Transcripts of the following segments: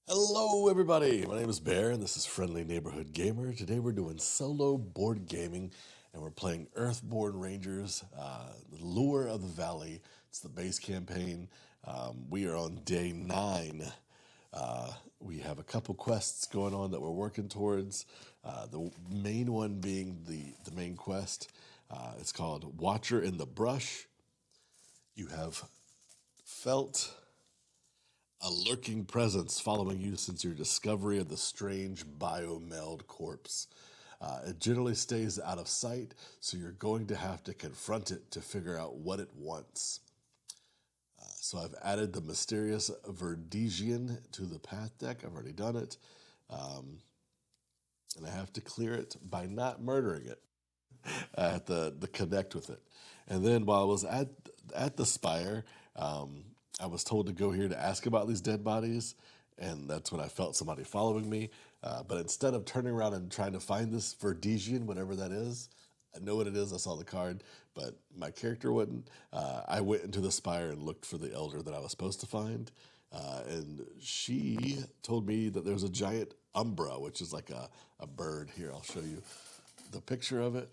Hello, everybody. My name is Bear, and this is Friendly Neighborhood Gamer. Today, we're doing solo board gaming, and we're playing Earthborne Rangers, the Lure of the Valley. It's the base campaign. We are on day 9. We have a couple quests going on that we're working towards. The main one being the main quest. It's called Watcher in the Brush. You have felt a lurking presence following you since your discovery of the strange biomeld corpse. It generally stays out of sight, so you're going to have to confront it to figure out what it wants. So I've added the mysterious Verdesian to the path deck. I've already done it. And I have to clear it by not murdering it. I have to connect with it. And then while I was at the spire, I was told to go here to ask about these dead bodies, and that's when I felt somebody following me. But instead of turning around and trying to find this Verdesian, whatever that is, I know what it is. I saw the card, but my character wouldn't. I went into the spire and looked for the elder that I was supposed to find, and she told me that there was a giant umbra, which is like a bird. Here, I'll show you the picture of it.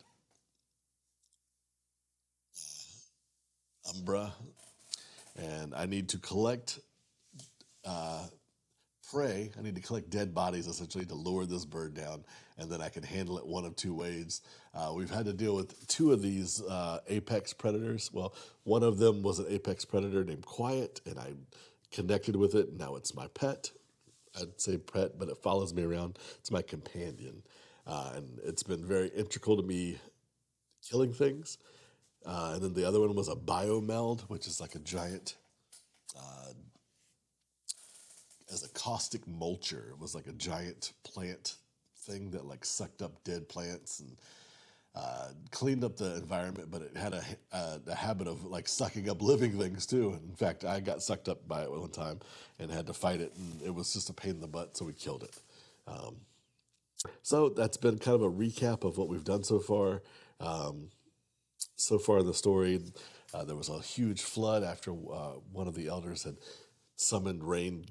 Umbra, and I need to collect prey. I need to collect dead bodies essentially to lure this bird down, and then I can handle it one of two ways. We've had to deal with two of these apex predators. Well, one of them was an apex predator named Quiet, and I connected with it. And now it's my pet. I'd say pet, but it follows me around. It's my companion, and it's been very integral to me killing things. And then the other one was a biomeld, which is like a giant, as a caustic mulcher. It was like a giant plant thing that like sucked up dead plants and cleaned up the environment, but it had a habit of like sucking up living things too. And in fact, I got sucked up by it one time and had to fight it, and it was just a pain in the butt, so we killed it. So that's been kind of a recap of what we've done so far. So far in the story, there was a huge flood after one of the elders had summoned rain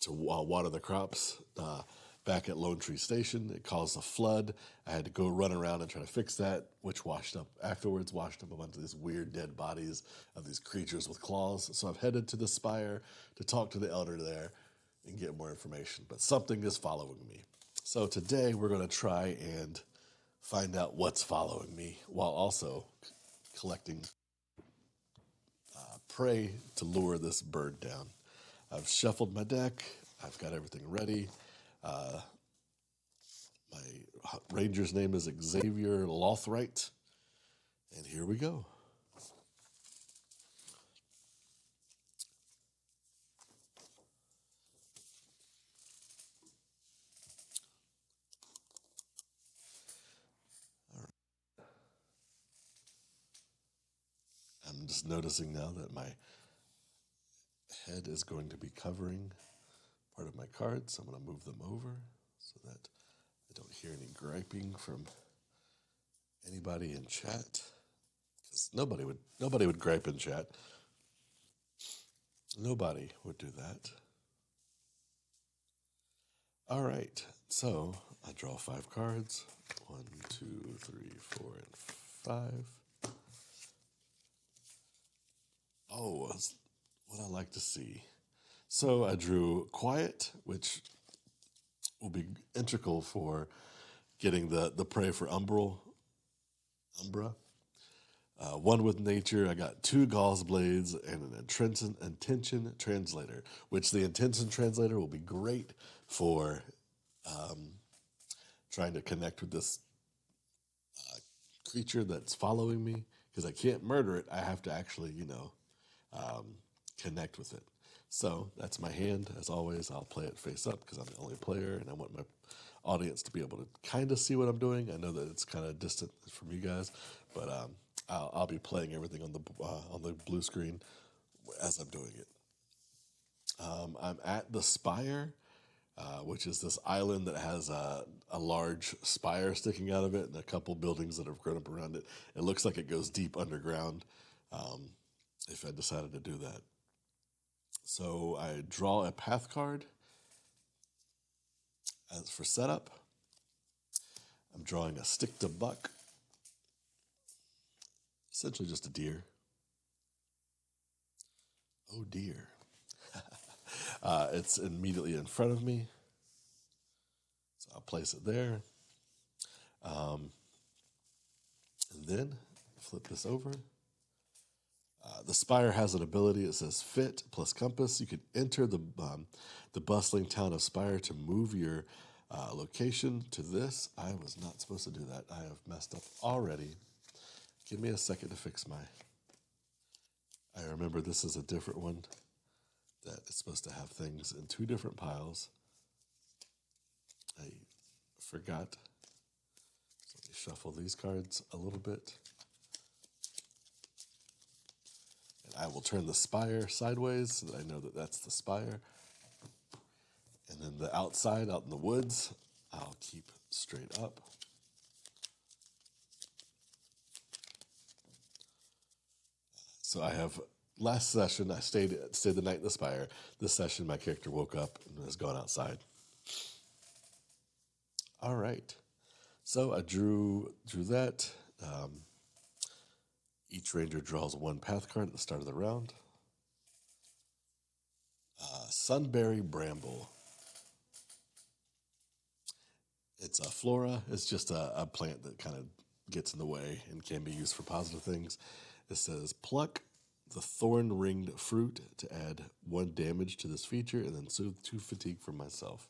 to water the crops back at Lone Tree Station. It caused a flood. I had to go run around and try to fix that, which washed up a bunch of these weird dead bodies of these creatures with claws. So I've headed to the spire to talk to the elder there and get more information. But something is following me. So today we're going to try and find out what's following me while also collecting prey to lure this bird down. I've shuffled my deck. I've got everything ready. My ranger's name is Xavier Lothright. And here we go. All right. I'm just noticing now that my head is going to be covering part of my cards. So I'm going to move them over so that I don't hear any griping from anybody in chat. Because nobody would gripe in chat. Nobody would do that. All right, so I draw 5 cards. 1, 2, 3, 4, and 5. Oh, that's what I like to see. So I drew Quiet, which will be integral for getting the prey for Umbra. One with nature. I got 2 Gauze Blades and an intention translator, which the intention translator will be great for trying to connect with this creature that's following me, because I can't murder it. I have to actually, connect with it. So that's my hand. As always, I'll play it face up because I'm the only player, and I want my audience to be able to kind of see what I'm doing. I know that it's kind of distant from you guys, but I'll be playing everything on the blue screen as I'm doing it. I'm at the spire, which is this island that has a large spire sticking out of it and a couple buildings that have grown up around it. It looks like it goes deep underground if I decided to do that. So I draw a path card, As for setup, I'm drawing a stick to buck, essentially just a deer. Oh dear. It's immediately in front of me, so I'll place it there. And then flip this over. The spire has an ability. It says fit plus compass. You can enter the bustling town of Spire to move your location to this. I was not supposed to do that. I have messed up already. Give me a second to fix my. I remember this is a different one that is supposed to have things in two different piles. I forgot. So let me shuffle these cards a little bit. And I will turn the spire sideways so that I know that that's the spire. And then the outside, out in the woods, I'll keep straight up. So I have, last session, I stayed the night in the spire. This session, my character woke up and has gone outside. All right. So I drew that. Each ranger draws one path card at the start of the round. Sunberry Bramble. It's a flora. It's just a plant that kind of gets in the way and can be used for positive things. It says pluck the thorn-ringed fruit to add 1 damage to this feature and then soothe 2 fatigue from myself.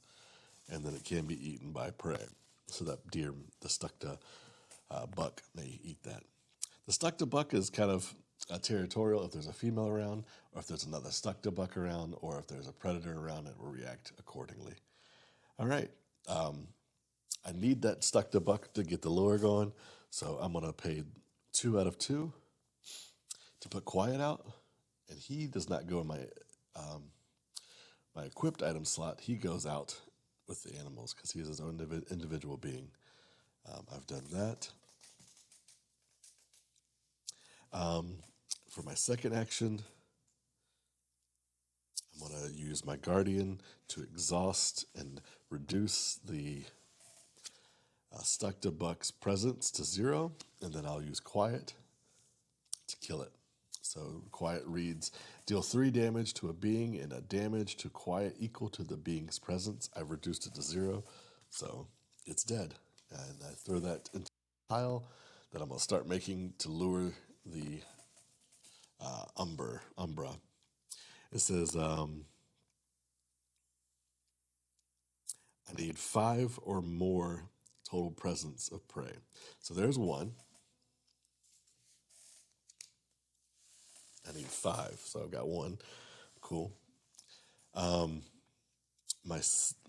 And then it can be eaten by prey. So that deer, the stuck-to buck, may eat that. The stuck-to buck is kind of territorial. If there's a female around, or if there's another stuck-to buck around, or if there's a predator around, it will react accordingly. All right. I need that stuck-to buck to get the lure going, so I'm going to pay 2 out of 2 to put quiet out, and he does not go in my equipped item slot. He goes out with the animals because he is his own individual being. I've done that. For my second action, I'm going to use my guardian to exhaust and reduce the stuck to buck's presence to 0, and then I'll use quiet to kill it. So quiet reads, deal 3 damage to a being and a damage to quiet equal to the being's presence. I've reduced it to 0, so it's dead. And I throw that into a pile that I'm going to start making to lure the umbra. It says I need 5 or more total presence of prey. So there's 1. I need 5, so I've got 1. Cool. My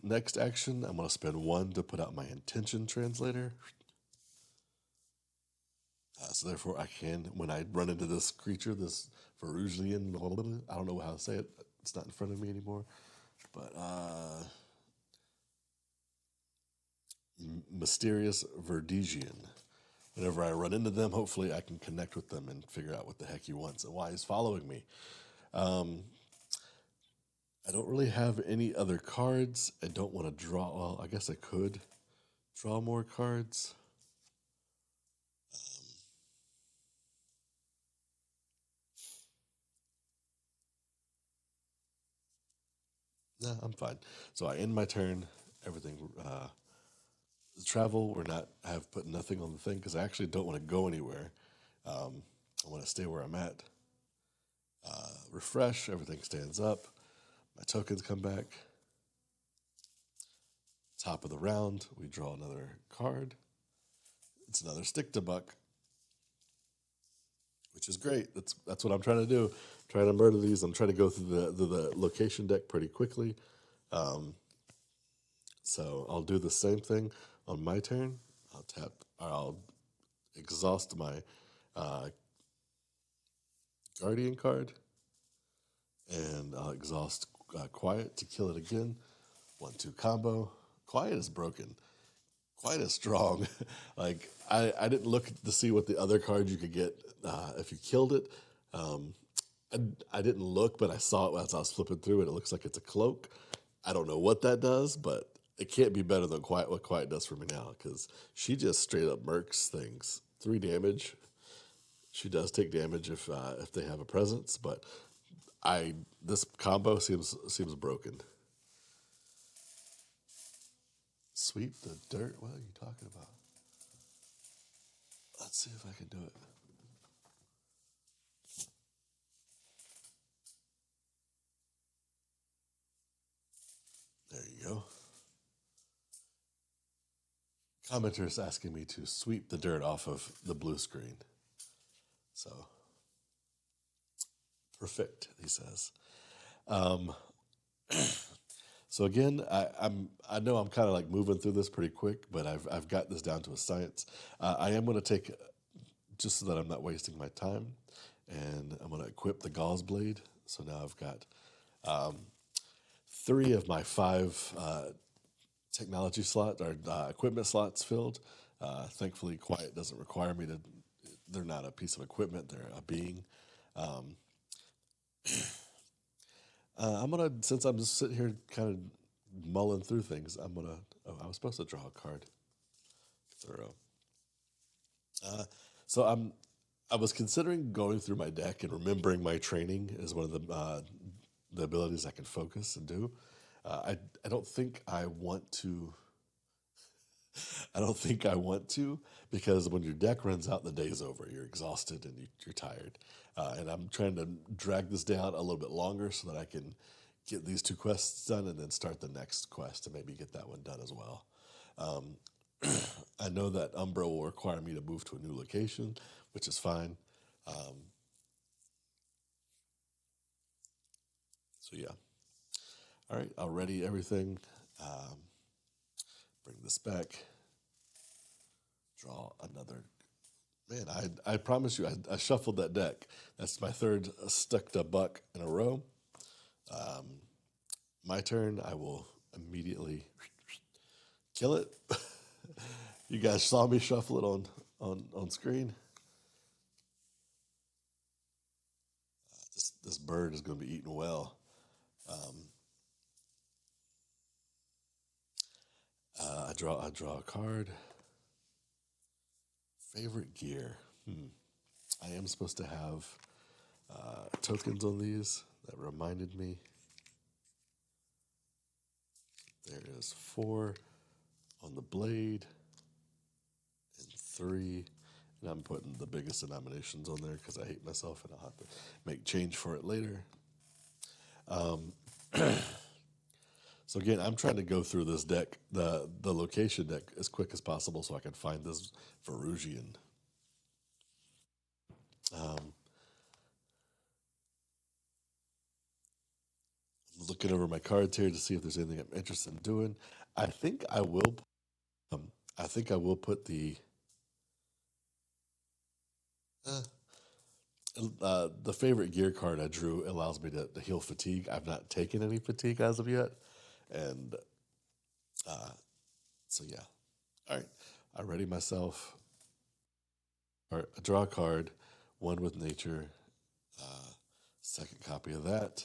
next action, I'm going to spend 1 to put out my intention translator. So therefore, I can, when I run into this creature, this Verusian, I don't know how to say it. It's not in front of me anymore. But mysterious Verdigian. Whenever I run into them, hopefully I can connect with them and figure out what the heck he wants and why he's following me. I don't really have any other cards. I don't want to draw. Well, I guess I could draw more cards. Nah, I'm fine. So I end my turn. Everything. Travel. I have put nothing on the thing because I actually don't want to go anywhere. I want to stay where I'm at. Refresh. Everything stands up. My tokens come back. Top of the round, we draw another card. It's another stick to buck, which is great. That's what I'm trying to do. I'm trying to murder these. I'm trying to go through the location deck pretty quickly. So I'll do the same thing on my turn. I'll exhaust my guardian card, and I'll exhaust quiet to kill it again. 1-2 combo. Quiet is broken. Quite as strong. Like I didn't look to see what the other cards you could get if you killed it. I didn't look, but I saw it as I was flipping through it. It looks like it's a cloak. I don't know what that does, but it can't be better than Quiet what Quiet does for me now because she just straight up murks things. 3 damage. She does take damage if they have a presence, but I this combo seems broken. Sweep the dirt. What are you talking about? Let's see if I can do it. There you go. Commenter is asking me to sweep the dirt off of the blue screen. So perfect, he says. Um, so again, I know I'm kind of like moving through this pretty quick, but I've got this down to a science. I am going to take just so that I'm not wasting my time, and I'm going to equip the gauze blade. So now I've got 3 of my 5 technology slot or equipment slots filled. Thankfully, Quiet doesn't require me to. They're not a piece of equipment; they're a being. Um, I'm gonna since I'm just sitting here kind of mulling through things. I'm gonna. Oh, I was supposed to draw a card. Thorough. Uh, so I was considering going through my deck and remembering my training as one of the abilities I can focus and do. I don't think I want to. I don't think I want to because when your deck runs out, the day's over. You're exhausted and you're tired. And I'm trying to drag this down a little bit longer so that I can get these 2 quests done and then start the next quest and maybe get that one done as well. Um, I know that Umbra will require me to move to a new location, which is fine. Um, so yeah. All right, I'll ready everything. Um, bring this back. Draw another. Man, I promise you, I shuffled that deck. That's my third stuck to buck in a row. Um, my turn. I will immediately kill it. You guys saw me shuffle it on screen. This bird is going to be eaten well. Um, I draw a card. Favorite gear. I am supposed to have tokens on these. That reminded me. There is 4 on the blade and 3. And I'm putting the biggest denominations on there because I hate myself and I'll have to make change for it later. Um, so again, I'm trying to go through this deck, the location deck, as quick as possible so I can find this Verusian. Um, I'm looking over my cards here to see if there's anything I'm interested in doing. I think I will. Um, I think I will put uh, the favorite gear card I drew allows me to heal fatigue. I've not taken any fatigue as of yet, and uh, so yeah. All right, I ready myself. All right, I draw a card, one with nature. Uh, Second copy of that.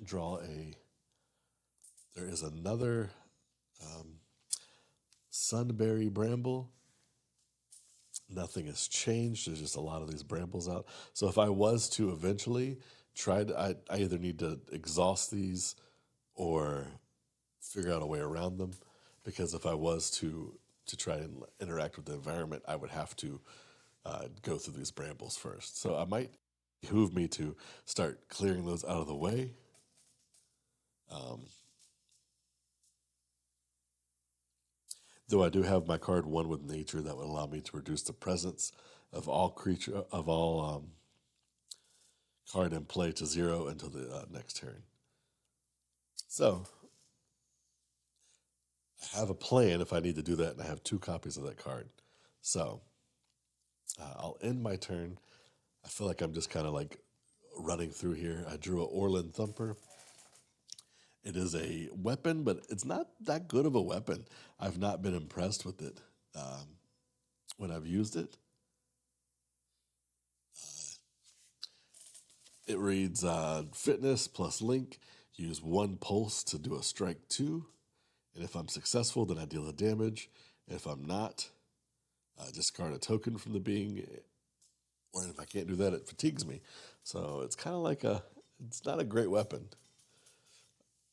Draw a. There is another sunberry bramble. Nothing has changed. There's just a lot of these brambles out. So if I was to eventually try to, I either need to exhaust these or figure out a way around them. Because if I was to try and interact with the environment, I would have to go through these brambles first. So I might behoove me to start clearing those out of the way. Um, though I do have my card one with nature that would allow me to reduce the presence of all creature of all card in play to 0 until the next turn. So I have a plan if I need to do that, and I have 2 copies of that card. So I'll end my turn. I feel like I'm just kind of like running through here. I drew a Orland Thumper. It is a weapon, but it's not that good of a weapon. I've not been impressed with it when I've used it. It reads fitness plus link. Use 1 pulse to do a strike 2, And if I'm successful, then I deal the damage. And if I'm not, I discard a token from the being. Or if I can't do that, it fatigues me. So it's kind of like it's not a great weapon.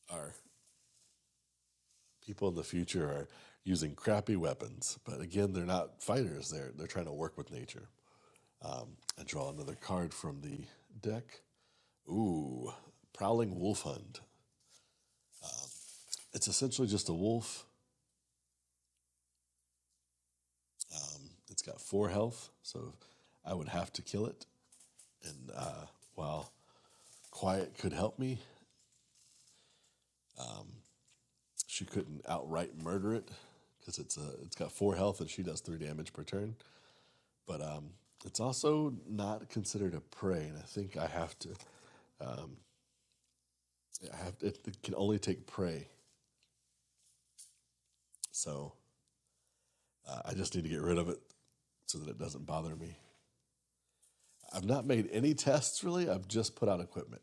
Our people in the future are using crappy weapons, but again, they're not fighters. They're trying to work with nature. I draw another card from the deck. Ooh, Prowling Wolf Hunt. It's essentially just a wolf. It's got 4 health, so I would have to kill it. And while Quiet could help me, she couldn't outright murder it because it's got 4 health and she does 3 damage per turn. But it's also not considered a prey, and I think I have to. It can only take prey, so I just need to get rid of it so that it doesn't bother me. I've not made any tests really. I've just put out equipment.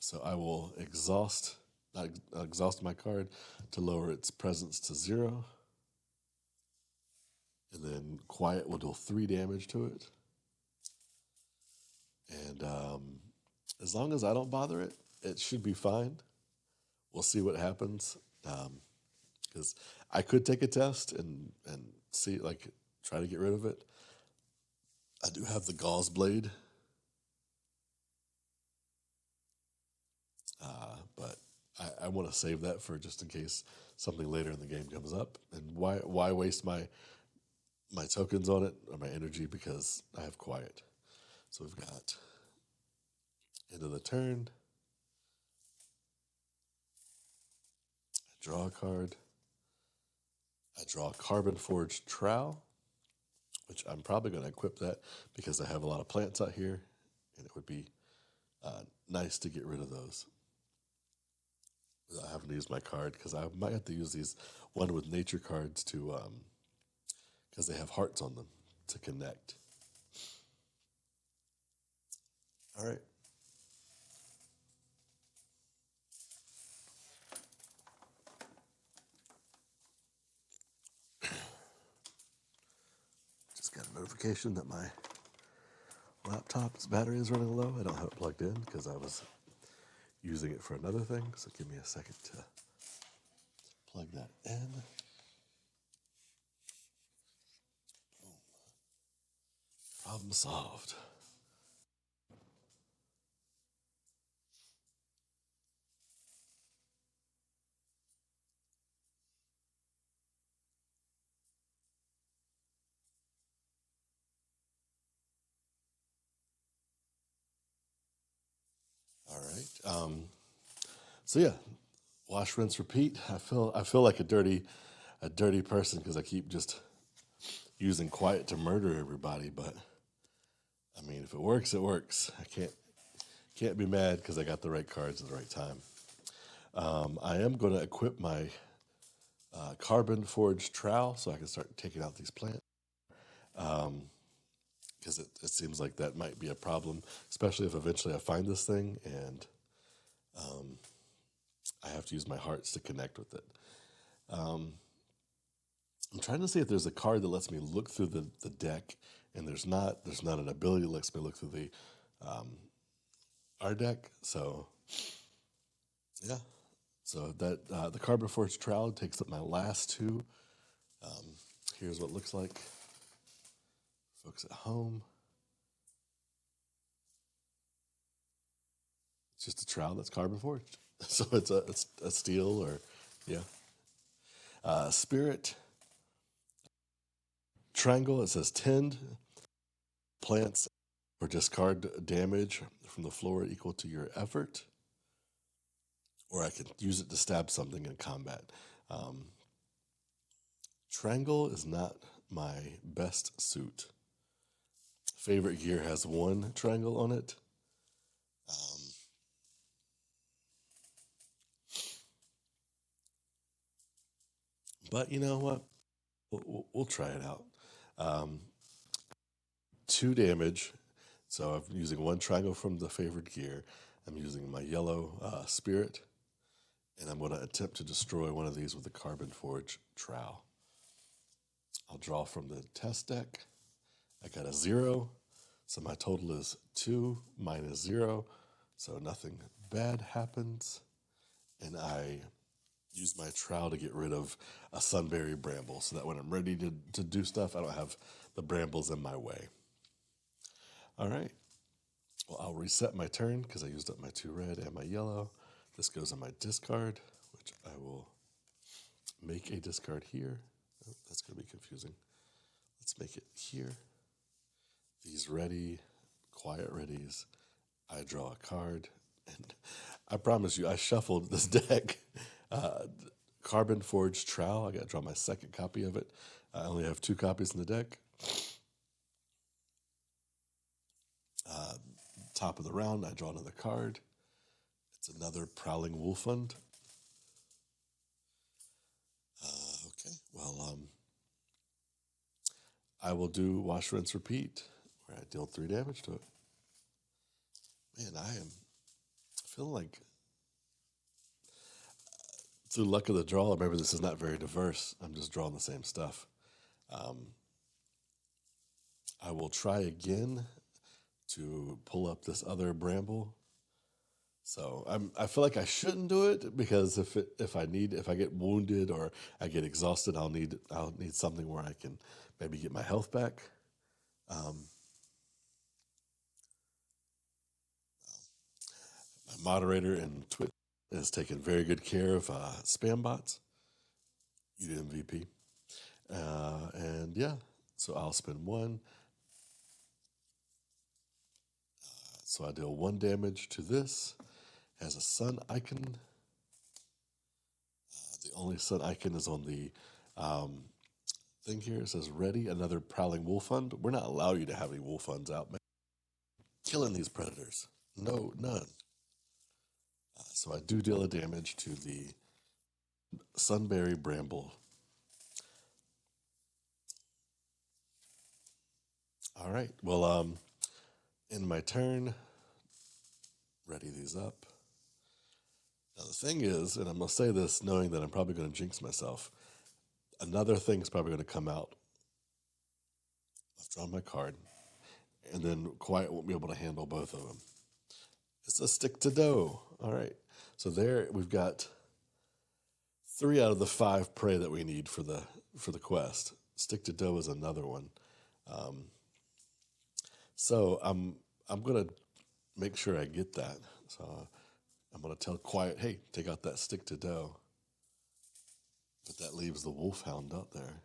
So I will not exhaust my card to lower its presence to 0. And then Quiet will deal 3 damage to it. And as long as I don't bother it, it should be fine. We'll see what happens. Because I could take a test and see, like, try to get rid of it. I do have the Gauze Blade, but I want to save that for just in case something later in the game comes up. And why waste my tokens on it or my energy, because I have Quiet. So we've got end of the turn. I draw a card. I draw Carbon Forged Trowel, which I'm probably going to equip that because I have a lot of plants out here, and it would be nice to get rid of those without having to use my card, because I might have to use these one with nature cards to because they have hearts on them to connect. All right. Just got a notification that my laptop's battery is running low. I don't have it plugged in because I was using it for another thing. So give me a second to plug that in. Problem solved. All right. So yeah, wash, rinse, repeat. I feel like a dirty person because I keep just using Quiet to murder everybody. But I mean, if it works, it works. I can't be mad because I got the right cards at the right time. I am going to equip my Carbon Forged Trowel so I can start taking out these plants. Because it seems like that might be a problem, especially if eventually I find this thing and I have to use my hearts to connect with it. I'm trying to see if there's a card that lets me look through the deck, and there's not an ability that lets me look through the our deck. So yeah, so that the Carbon Forged Trowel takes up my last 2. Here's what it looks like. Folks at home. It's just a trowel that's carbon forged. So it's a steel or, yeah. Spirit triangle. It says tend plants or discard damage from the floor equal to your effort, or I could use it to stab something in combat. Um, Triangle is not my best suit. Favorite gear has 1 triangle on it. But you know what? We'll try it out. Um, 2 damage. So I'm using 1 triangle from the favored gear. I'm using my yellow spirit, And I'm going to attempt to destroy one of these with the Carbon Forge trowel. I'll draw from the test deck. I got a 0, so my total is 2 minus 0, so nothing bad happens. And I use my trowel to get rid of a sunberry bramble so that when I'm ready to do stuff, I don't have the brambles in my way. All right. Well, I'll reset my turn because I used up my 2 red and my yellow. This goes on my discard, which I will make a discard here. Oh, that's going to be confusing. Let's make it here. These ready, quiet readies. I draw a card, and I promise you, I shuffled this deck. Carbon Forged Trowel. I got to draw my second copy of it. I only have 2 copies in the deck. Top of the round, I draw another card. It's another Prowling Wolfund. Okay, well, I will do Wash, Rinse, Repeat, where I deal 3 damage to it. Man, I am feeling like, through luck of the draw, remember this is not very diverse. I'm just drawing the same stuff. I will try again to pull up this other bramble. So I feel like I shouldn't do it because if I get wounded or I get exhausted, I'll need something where I can maybe get my health back. My moderator in Twitch has taken very good care of spam bots. You did MVP, and yeah, so I'll spend 1. So I deal 1 damage to this. Has a sun icon. The only sun icon is on the thing here. It says ready, another Prowling Wolfund. We're not allowing you to have any Wolfunds out, man. Killing these predators. No, none. So I do deal a damage to the Sunberry Bramble. All right. Well, in my turn, ready these up. Now the thing is, and I'm going to say this knowing that I'm probably going to jinx myself, another thing's probably going to come out. I've drawn my card, and then Quiet won't be able to handle both of them. It's a stick to dough. All right. So there we've got 3 out of the 5 prey that we need for the quest. Stick to dough is another one. So I'm gonna make sure I get that. So I'm gonna tell Quiet, hey, take out that stick to dough. But that leaves the wolfhound out there.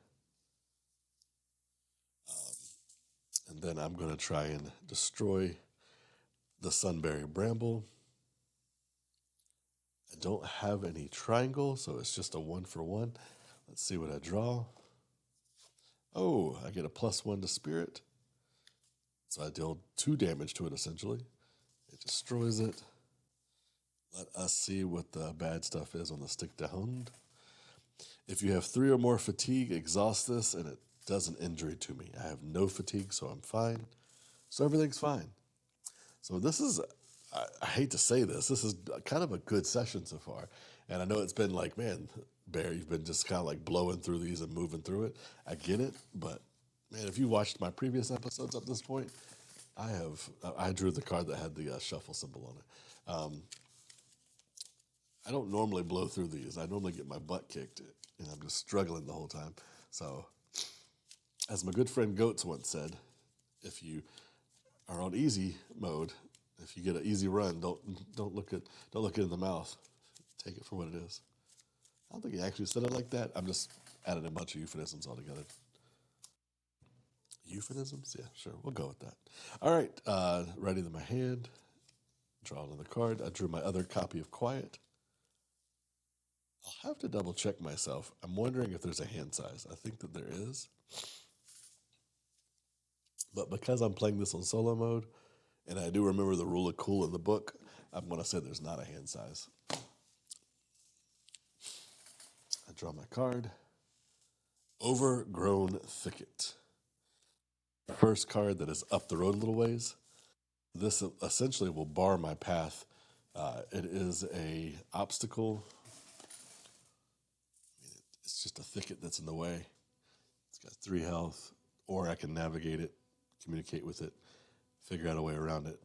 And then I'm gonna try and destroy the sunberry bramble. I don't have any triangle, so it's just a 1 for 1. Let's see what I draw. Oh, I get a +1 to spirit. So I deal 2 damage to it, essentially. It destroys it. Let us see what the bad stuff is on the stick to hound. If you have 3 or more fatigue, exhaust this, and it does an injury to me. I have no fatigue, so I'm fine. So everything's fine. So this is, I hate to say this is kind of a good session so far. And I know it's been like, man, Bear, you've been just kind of like blowing through these and moving through it. I get it, but man, if you watched my previous episodes up this point, I drew the card that had the shuffle symbol on it. I don't normally blow through these. I normally get my butt kicked, and I'm just struggling the whole time. So, as my good friend Goats once said, if you are on easy mode, if you get an easy run, don't look it in the mouth. Take it for what it is. I don't think he actually said it like that. I'm just adding a bunch of euphemisms all together. Euphemisms? Yeah, sure. We'll go with that. All right. Ready to my hand. Draw another card. I drew my other copy of Quiet. I'll have to double check myself. I'm wondering if there's a hand size. I think that there is. But because I'm playing this on solo mode, and I do remember the rule of cool in the book, I'm going to say there's not a hand size. I draw my card. Overgrown Thicket. First card that is up the road a little ways. This essentially will bar my path. It is a obstacle It's just a thicket that's in the way. It's got 3 health, or I can navigate it, communicate with it, figure out a way around it.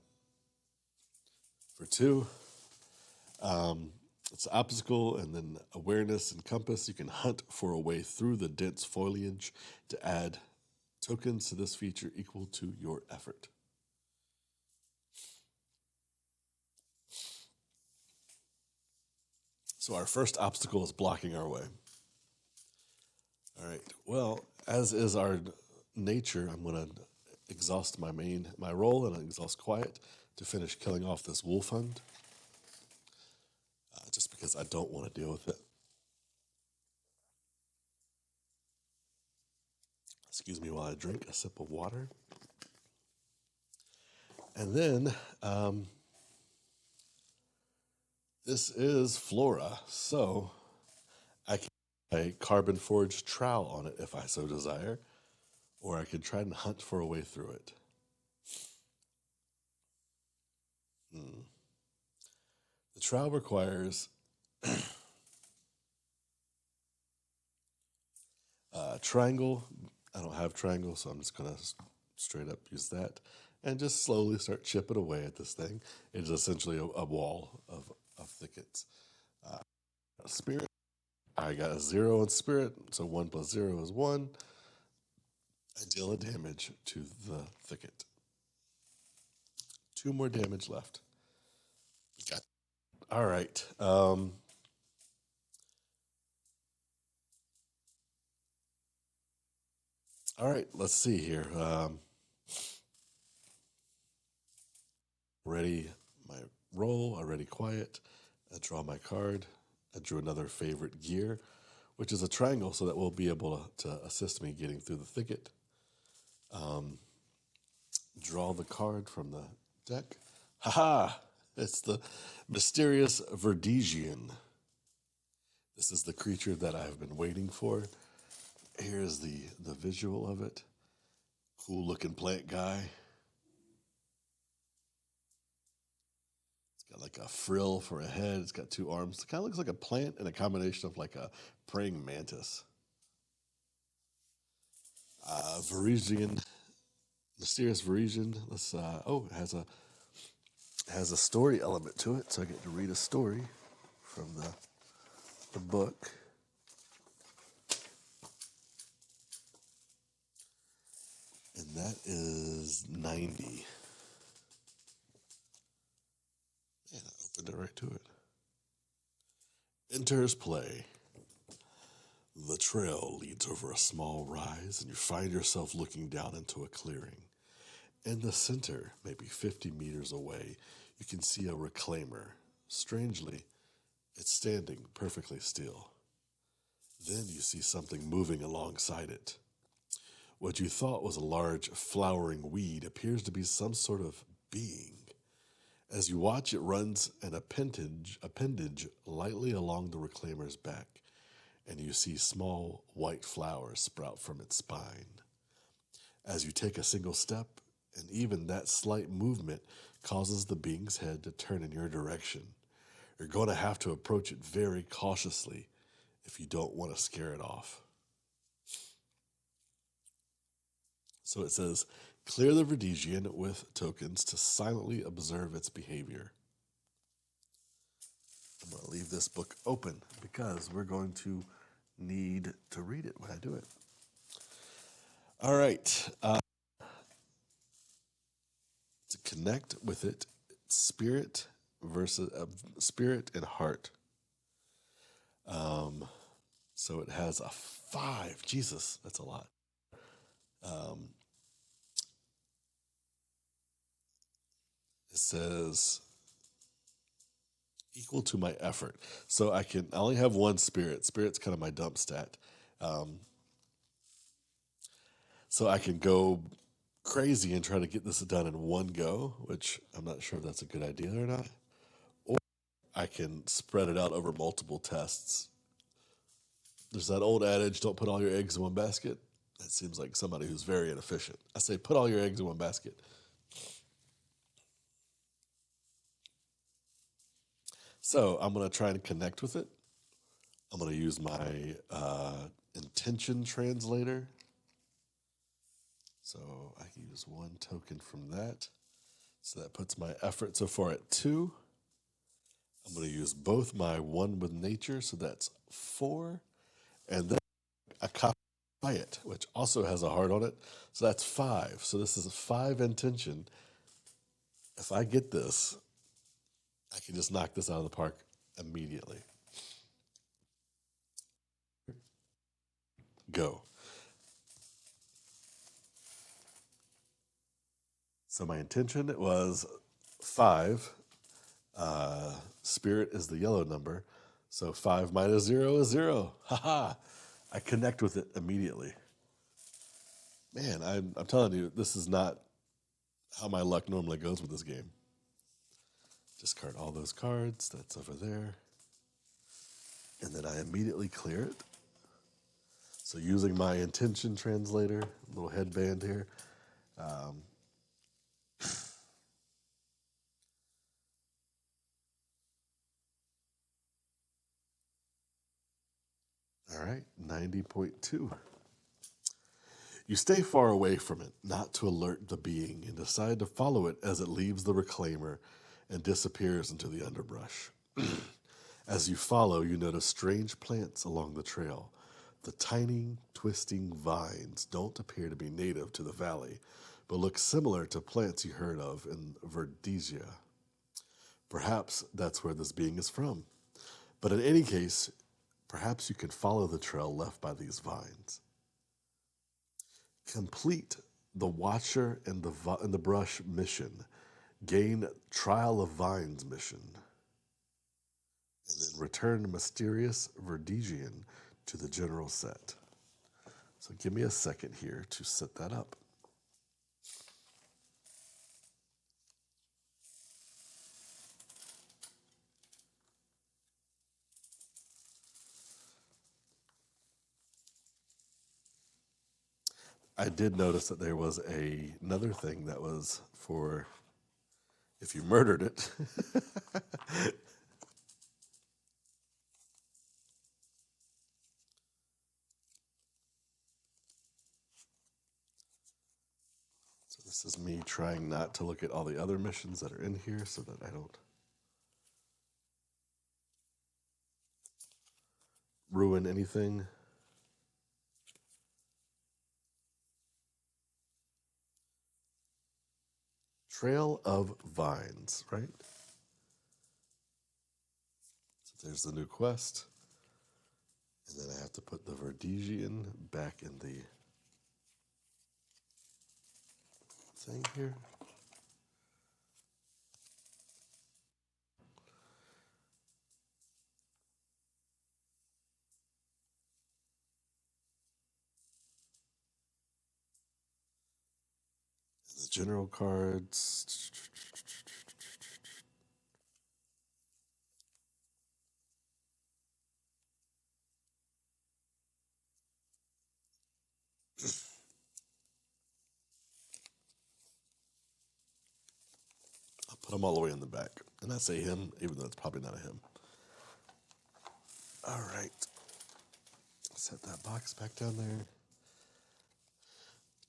For 2, it's obstacle and then awareness and compass. You can hunt for a way through the dense foliage to add tokens to this feature equal to your effort. So our first obstacle is blocking our way. All right. Well, as is our nature, I'm going to exhaust my roll and exhaust quiet to finish killing off this wolf hunt. Just because I don't want to deal with it. Excuse me while I drink a sip of water. And then this is flora, so I can put a carbon forged trowel on it if I so desire, or I could try and hunt for a way through it. The trowel requires triangle. I don't have triangle, so I'm just going to straight up use that and just slowly start chipping away at this thing. It is essentially a wall of thickets. Spirit, I got a 0 in spirit, so 1 plus 0 is 1. I deal a damage to the thicket. 2 more damage left. Got. All right. All right, let's see here. Ready my roll, I ready quiet. I draw my card. I drew another favorite gear, which is a triangle, so that will be able to assist me getting through the thicket. Draw the card from the deck. Haha! It's the mysterious Verdigian. This is the creature that I've been waiting for. Here's the visual of it. Cool looking plant guy. It's got like a frill for a head. It's got 2 arms. It kind of looks like a plant and a combination of like a praying mantis. Varisian, mysterious Varisian. Let's. It has a story element to it, so I get to read a story from the book. And that is 90. And I opened it right to it. Enters play. The trail leads over a small rise, and you find yourself looking down into a clearing. In the center, maybe 50 meters away, you can see a reclaimer. Strangely, it's standing perfectly still. Then you see something moving alongside it. What you thought was a large flowering weed appears to be some sort of being. As you watch, it runs an appendage lightly along the reclaimer's back, and you see small white flowers sprout from its spine. As you take a single step, and even that slight movement causes the being's head to turn in your direction. You're going to have to approach it very cautiously if you don't want to scare it off. So it says, clear the Verdigian with tokens to silently observe its behavior. I'm going to leave this book open because we're going to need to read it when I do it. All right. To connect with it, spirit versus spirit and heart. So it has a 5. Jesus, that's a lot. It says equal to my effort. So I only have 1 spirit. Spirit's kind of my dump stat. So I can go crazy and try to get this done in one go, which I'm not sure if that's a good idea or not. Or I can spread it out over multiple tests. There's that old adage, don't put all your eggs in one basket. That seems like somebody who's very inefficient. I say put all your eggs in one basket. So I'm going to try and connect with it. I'm going to use my intention translator. So I can use one token from that. So that puts my effort so far at 2. I'm going to use both my 1 with nature, so that's 4. And then a copy it, which also has a heart on it. So that's 5. So this is a 5 intention. If I get this, I can just knock this out of the park immediately. Go. So my intention was 5. Spirit is the yellow number. So 5 minus 0 is 0. Haha. I connect with it immediately. Man, I'm telling you, this is not how my luck normally goes with this game. Discard all those cards. That's over there. And then I immediately clear it. So using my intention translator, little headband here. All right, 90.2. You stay far away from it, not to alert the being, and decide to follow it as it leaves the reclaimer and disappears into the underbrush. As you follow, you notice strange plants along the trail. The tiny, twisting vines don't appear to be native to the valley, but look similar to plants you heard of in Verdesia. Perhaps that's where this being is from. But in any case, perhaps you can follow the trail left by these vines. Complete the Watcher and the Brush mission. Gain Trial of Vines mission. And then return Mysterious Verdesian to the general set. So give me a second here to set that up. I did notice that there was another thing that was for if you murdered it. So this is me trying not to look at all the other missions that are in here so that I don't ruin anything. Trail of Vines, right? So there's the new quest. And then I have to put the Verdesian back in the thing here. The general cards. I'll put them all the way in the back. And I say him, even though it's probably not a him. All right. Set that box back down there.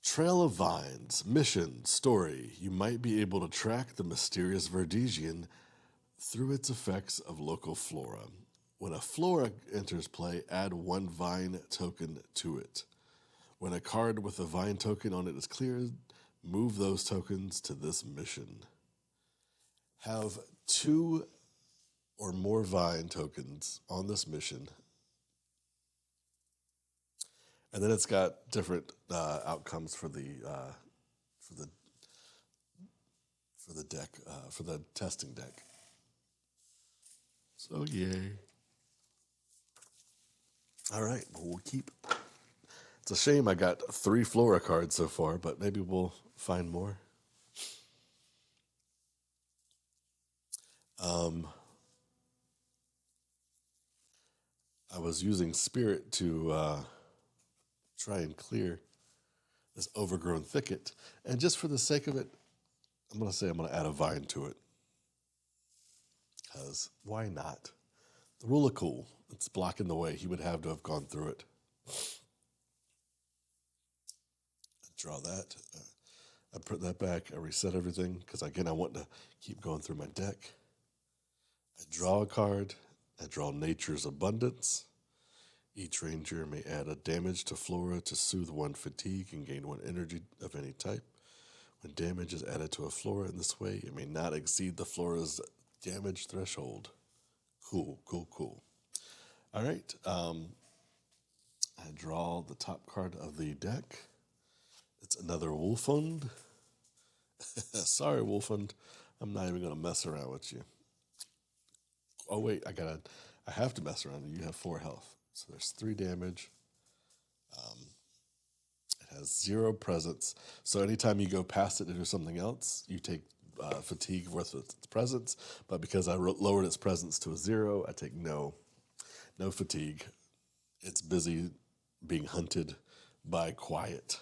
Trail of Vines, mission, story. You might be able to track the mysterious Verdesian through its effects of local flora. When a flora enters play, add 1 vine token to it. When a card with a vine token on it is cleared, move those tokens to this mission. Have 2 or more vine tokens on this mission. And then it's got different outcomes for the for the for the deck for the testing deck. So yay! All right, well, we'll keep. It's a shame I got 3 Flora cards so far, but maybe we'll find more. I was using Spirit to try and clear this overgrown thicket, and just for the sake of it, I'm going to add a vine to it. Because why not? The rule of cool. It's blocking the way. He would have to have gone through it. I draw that. I put that back. I reset everything because, again, I want to keep going through my deck. I draw a card. I draw Nature's Abundance. Each ranger may add a damage to flora to soothe one fatigue and gain one energy of any type. When damage is added to a flora in this way, it may not exceed the flora's damage threshold. Cool, cool, cool. All right. I draw the top card of the deck. It's another Wolfund. Sorry, Wolfund. I'm not even going to mess around with you. Oh, wait. I have to mess around. You have 4 health. So there's 3 damage. It has 0 presence. So anytime you go past it to do something else, you take fatigue worth its presence. But because I lowered its presence to a 0, I take no fatigue. It's busy being hunted by quiet.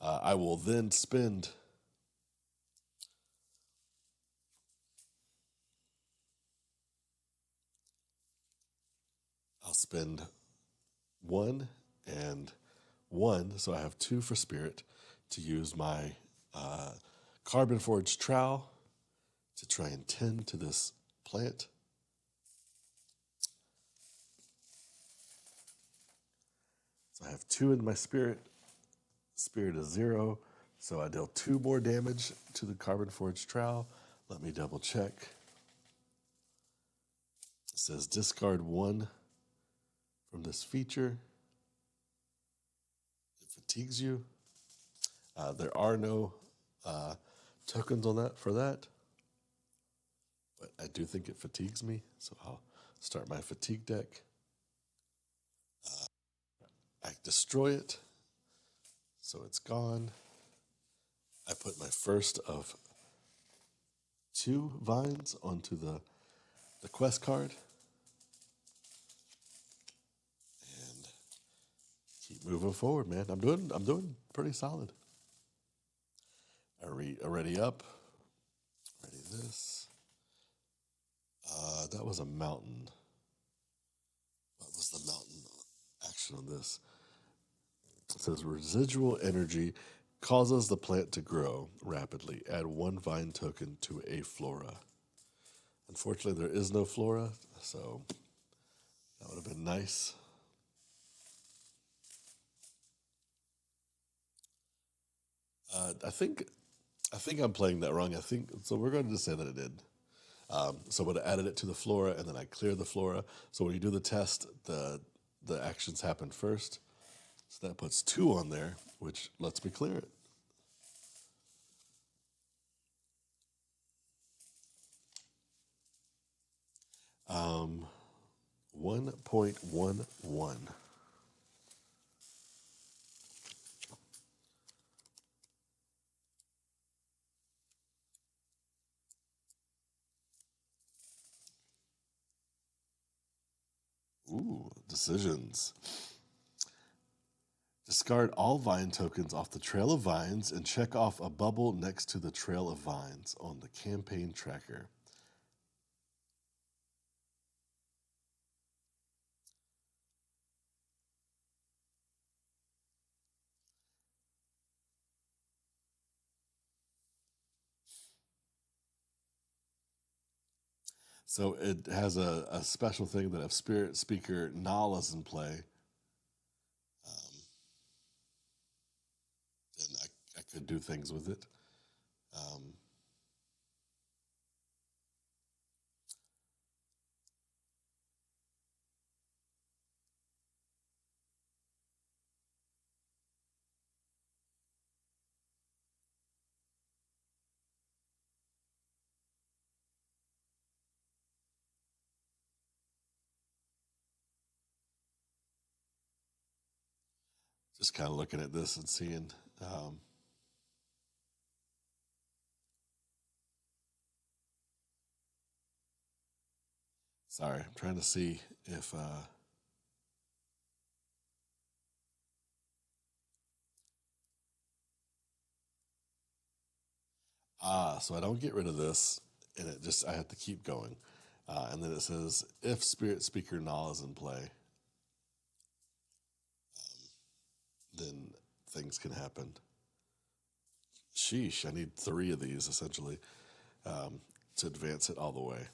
I will then spend. I'll spend 1 and 1, so I have 2 for spirit, to use my carbon forged trowel to try and tend to this plant. So I have 2 in my spirit. Spirit is 0, so I deal 2 more damage to the carbon forged trowel. Let me double check. It says discard 1 from this feature. It fatigues you. There are no tokens on that for that, but I do think it fatigues me, so I'll start my fatigue deck. I destroy it, so it's gone. I put my first of 2 vines onto the quest card and keep moving forward, man. I'm doing pretty solid. I ready up. Ready this. That was a mountain. What was the mountain action on this? It says residual energy causes the plant to grow rapidly. Add 1 vine token to a flora. Unfortunately, there is no flora, so that would have been nice. I think I'm playing that wrong. I think so. We're going to just say that it did. So I would have added it to the flora, and then I cleared the flora. So when you do the test, the actions happen first. So that puts 2 on there, which lets me clear it. 1.11. Ooh, decisions. Discard all vine tokens off the Trail of Vines and check off a bubble next to the Trail of Vines on the campaign tracker. So it has a special thing that if Spirit Speaker Nal is in play, then I could do things with it. Um, just kind of looking at this and seeing. Um, Sorry, I'm trying to see if. So I don't get rid of this, and I have to keep going. And then it says, if Spirit Speaker Null is in play, then things can happen. Sheesh, I need 3 of these essentially to advance it all the way.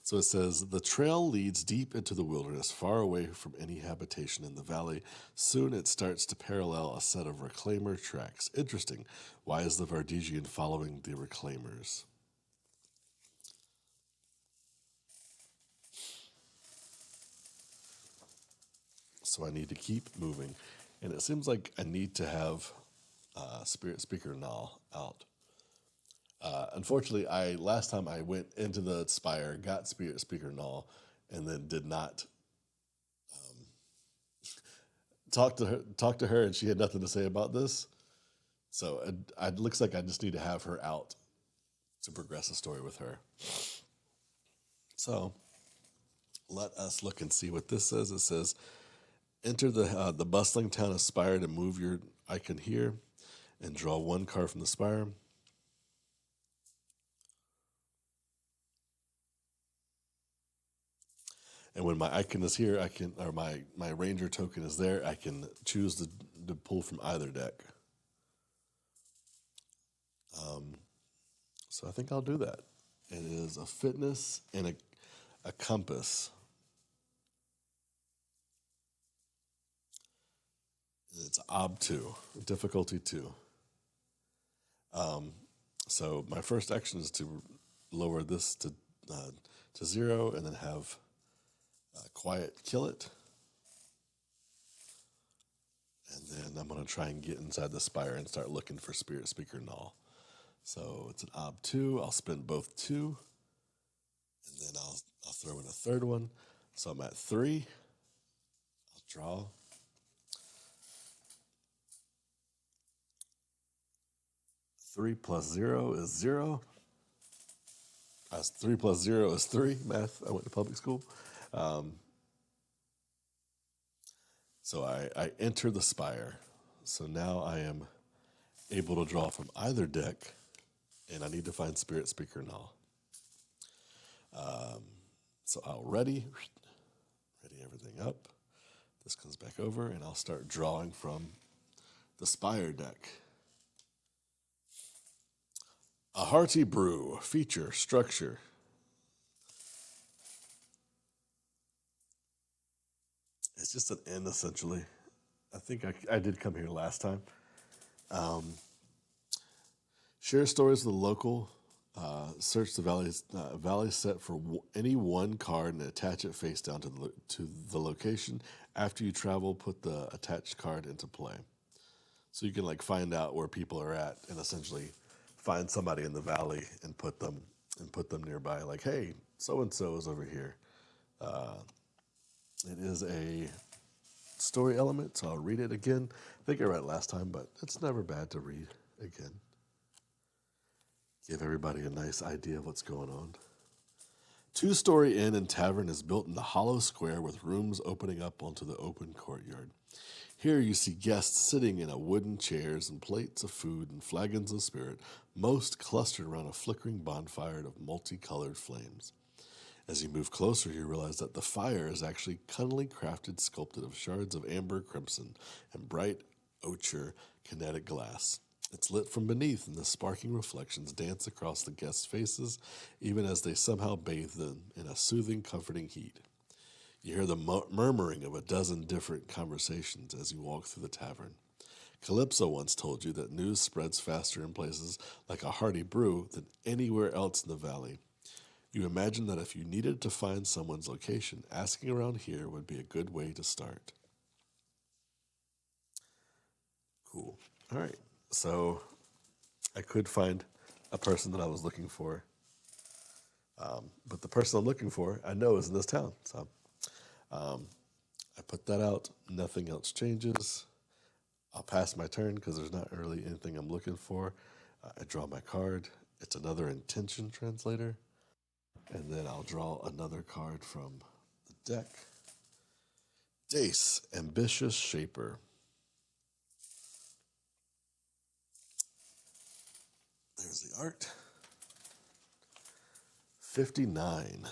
So it says, the trail leads deep into the wilderness, far away from any habitation in the valley. Soon it starts to parallel a set of reclaimer tracks. Interesting. Why is the Vardesian following the reclaimers? So I need to keep moving. And it seems like I need to have Spirit Speaker Null out. Unfortunately, last time I went into the spire, got Spirit Speaker Null, and then did not talk to her, and she had nothing to say about this. So it looks like I just need to have her out to progress the story with her. So let us look and see what this says. It says, enter the bustling town of Spire to move your icon here and draw 1 card from the Spire. And when my icon is here, my ranger token is there, I can choose to pull from either deck. So I think I'll do that. It is a fitness and a compass. It's ob 2, difficulty 2. So my first action is to lower this to 0, and then have Quiet kill it. And then I'm going to try and get inside the spire and start looking for Spirit Speaker Null. So it's an ob 2. I'll spend both 2, and then I'll throw in a third one. So I'm at 3. I'll draw. 3 plus 0 is 0. 3 plus 0 is 3. Math. I went to public school. So I enter the spire. So now I am able to draw from either deck, and I need to find Spirit Speaker Null. So I'll ready everything up. This comes back over, and I'll start drawing from the Spire deck. A hearty brew, feature, structure. It's just an inn, essentially. I think I did come here last time. Share stories with the local. Search the valley set for any one card and attach it face down to the location. After you travel, put the attached card into play. So you can find out where people are at and essentially find somebody in the valley and put them nearby. Like, hey, so and so is over here. It is a story element, so I'll read it again. I think I read it last time, but it's never bad to read again. Give everybody a nice idea of what's going on. 2-story inn and tavern is built in the hollow square with rooms opening up onto the open courtyard. Here you see guests sitting in wooden chairs and plates of food and flagons of spirit, most clustered around a flickering bonfire of multicolored flames. As you move closer, you realize that the fire is actually cunningly crafted, sculpted of shards of amber crimson and bright ochre kinetic glass. It's lit from beneath, and the sparkling reflections dance across the guests' faces, even as they somehow bathe them in a soothing, comforting heat. You hear the murmuring of a dozen different conversations as you walk through the tavern. Calypso once told you that news spreads faster in places like a hearty brew than anywhere else in the valley. You imagine that if you needed to find someone's location, asking around here would be a good way to start. Cool. All right. So I could find a person that I was looking for. But the person I'm looking for, I know is in this town. So I put that out. Nothing else changes. I'll pass my turn because there's not really anything I'm looking for. I draw my card. It's another intention translator. And then I'll draw another card from the deck. Dace, Ambitious Shaper. There's the art. 59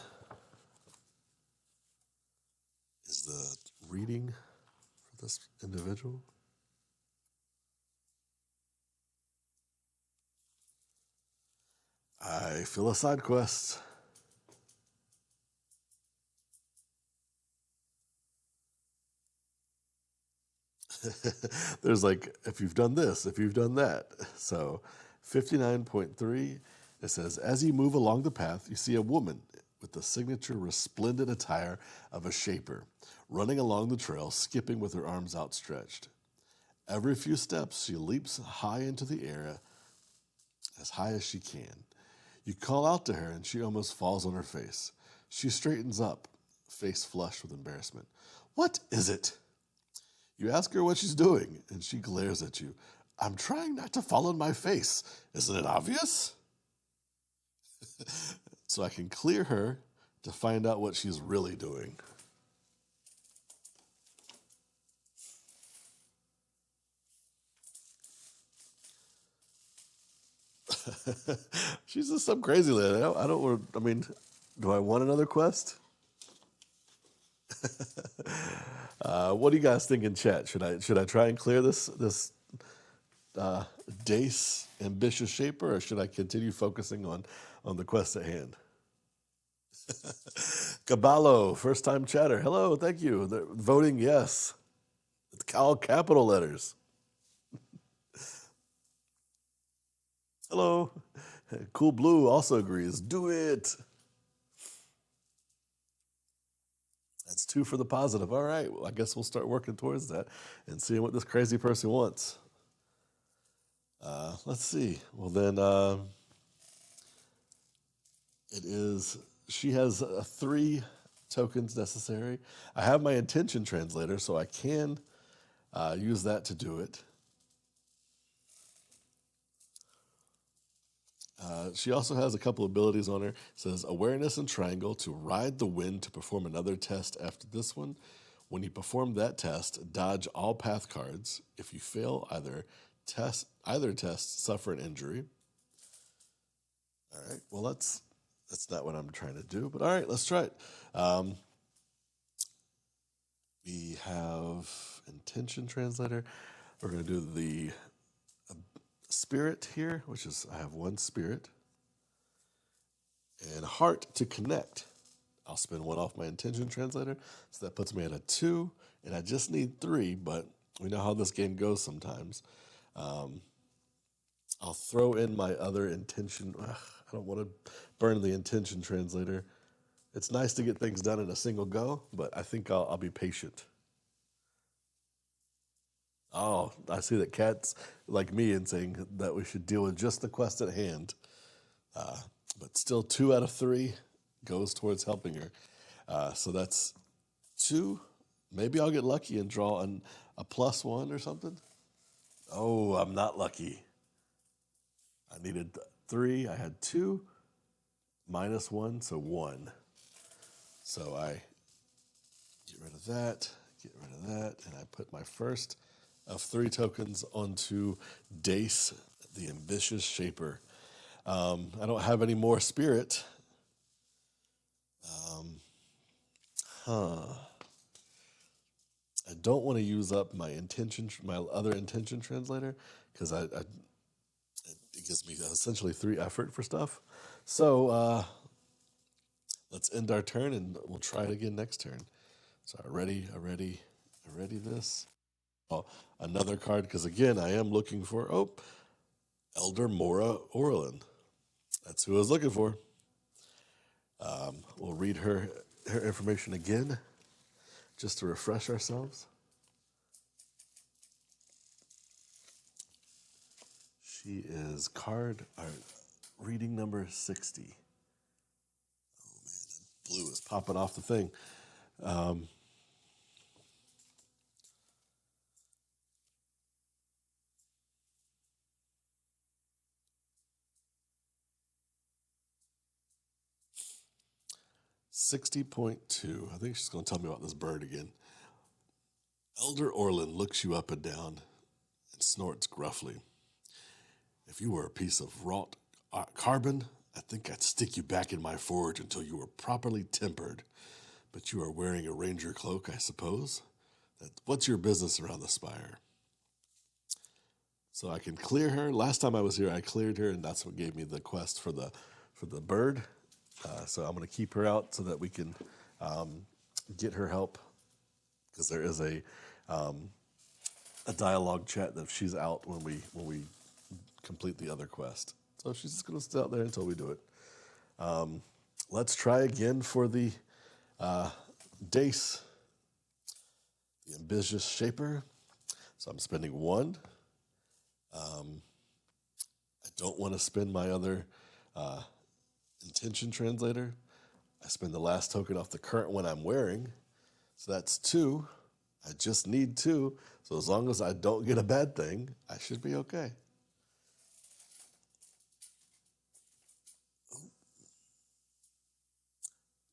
is the reading for this individual. I feel a side quest. There's like, if you've done this, if you've done that. So 59.3, it says, as you move along the path, you see a woman with the signature resplendent attire of a shaper, running along the trail, skipping with her arms outstretched. Every few steps, she leaps high into the air, as high as she can. You call out to her, and she almost falls on her face. She straightens up, face flushed with embarrassment. What is it? You ask her what she's doing, and she glares at you. I'm trying not to fall on my face. Isn't it obvious? So I can clear her to find out what she's really doing. She's just some crazy lady. I don't want. I mean, do I want another quest? What do you guys think in chat? Should I try and clear this Dace ambitious shaper, or should I continue focusing on the quest at hand? Caballo, first time chatter. Hello, thank you. They're voting yes. It's all capital letters. Hello. Cool Blue also agrees. Do it. That's two for the positive. All right. Well, I guess we'll start working towards that and seeing what this crazy person wants. Let's see. Well, then it is. She has 3 tokens necessary. I have my intention translator, so I can use that to do it. She also has a couple abilities on her. It says awareness and triangle to ride the wind to perform another test after this one. When you perform that test, dodge all path cards. If you fail either test, suffer an injury. All right. Well, that's not what I'm trying to do. But all right, let's try it. We have intention translator. We're going to do the spirit here, which is I have 1 spirit. And heart to connect. I'll spend 1 off my intention translator. So that puts me at a 2. And I just need 3, but we know how this game goes sometimes. I'll throw in my other intention. I don't want to burn the intention translator. It's nice to get things done in a single go, but I think I'll be patient. Oh, I see that Kat's like me in saying that we should deal with just the quest at hand. But still 2 out of 3 goes towards helping her. So that's 2. Maybe I'll get lucky and draw a +1 or something. Oh, I'm not lucky. I needed 3. I had 2. -1, so 1. So I get rid of that, and I put my first of 3 tokens onto Dace, the ambitious shaper. I don't have any more spirit. I don't want to use up my other intention translator, because it gives me essentially 3 effort for stuff. So let's end our turn and we'll try it again next turn. So I ready this. Oh, another card, because again I am looking for Elder Mora Orlin. That's who I was looking for. We'll read her information again, just to refresh ourselves. She is reading number 60. Oh man, that blue is popping off the thing. 60.2. I think she's going to tell me about this bird again. Elder Orlin looks you up and down and snorts gruffly. If you were a piece of wrought carbon, I think I'd stick you back in my forge until you were properly tempered. But you are wearing a ranger cloak, I suppose. What's your business around the spire? So I can clear her. Last time I was here, I cleared her, and that's what gave me the quest for the bird. So I'm going to keep her out so that we can get her help, because there is a dialogue chat that she's out when we complete the other quest. So she's just going to stay out there until we do it. Let's try again for the Dace, the ambitious shaper. So I'm spending one. I don't want to spend my other intention translator. I spend the last token off the current one I'm wearing. So that's two. I just need two. So as long as I don't get a bad thing, I should be okay.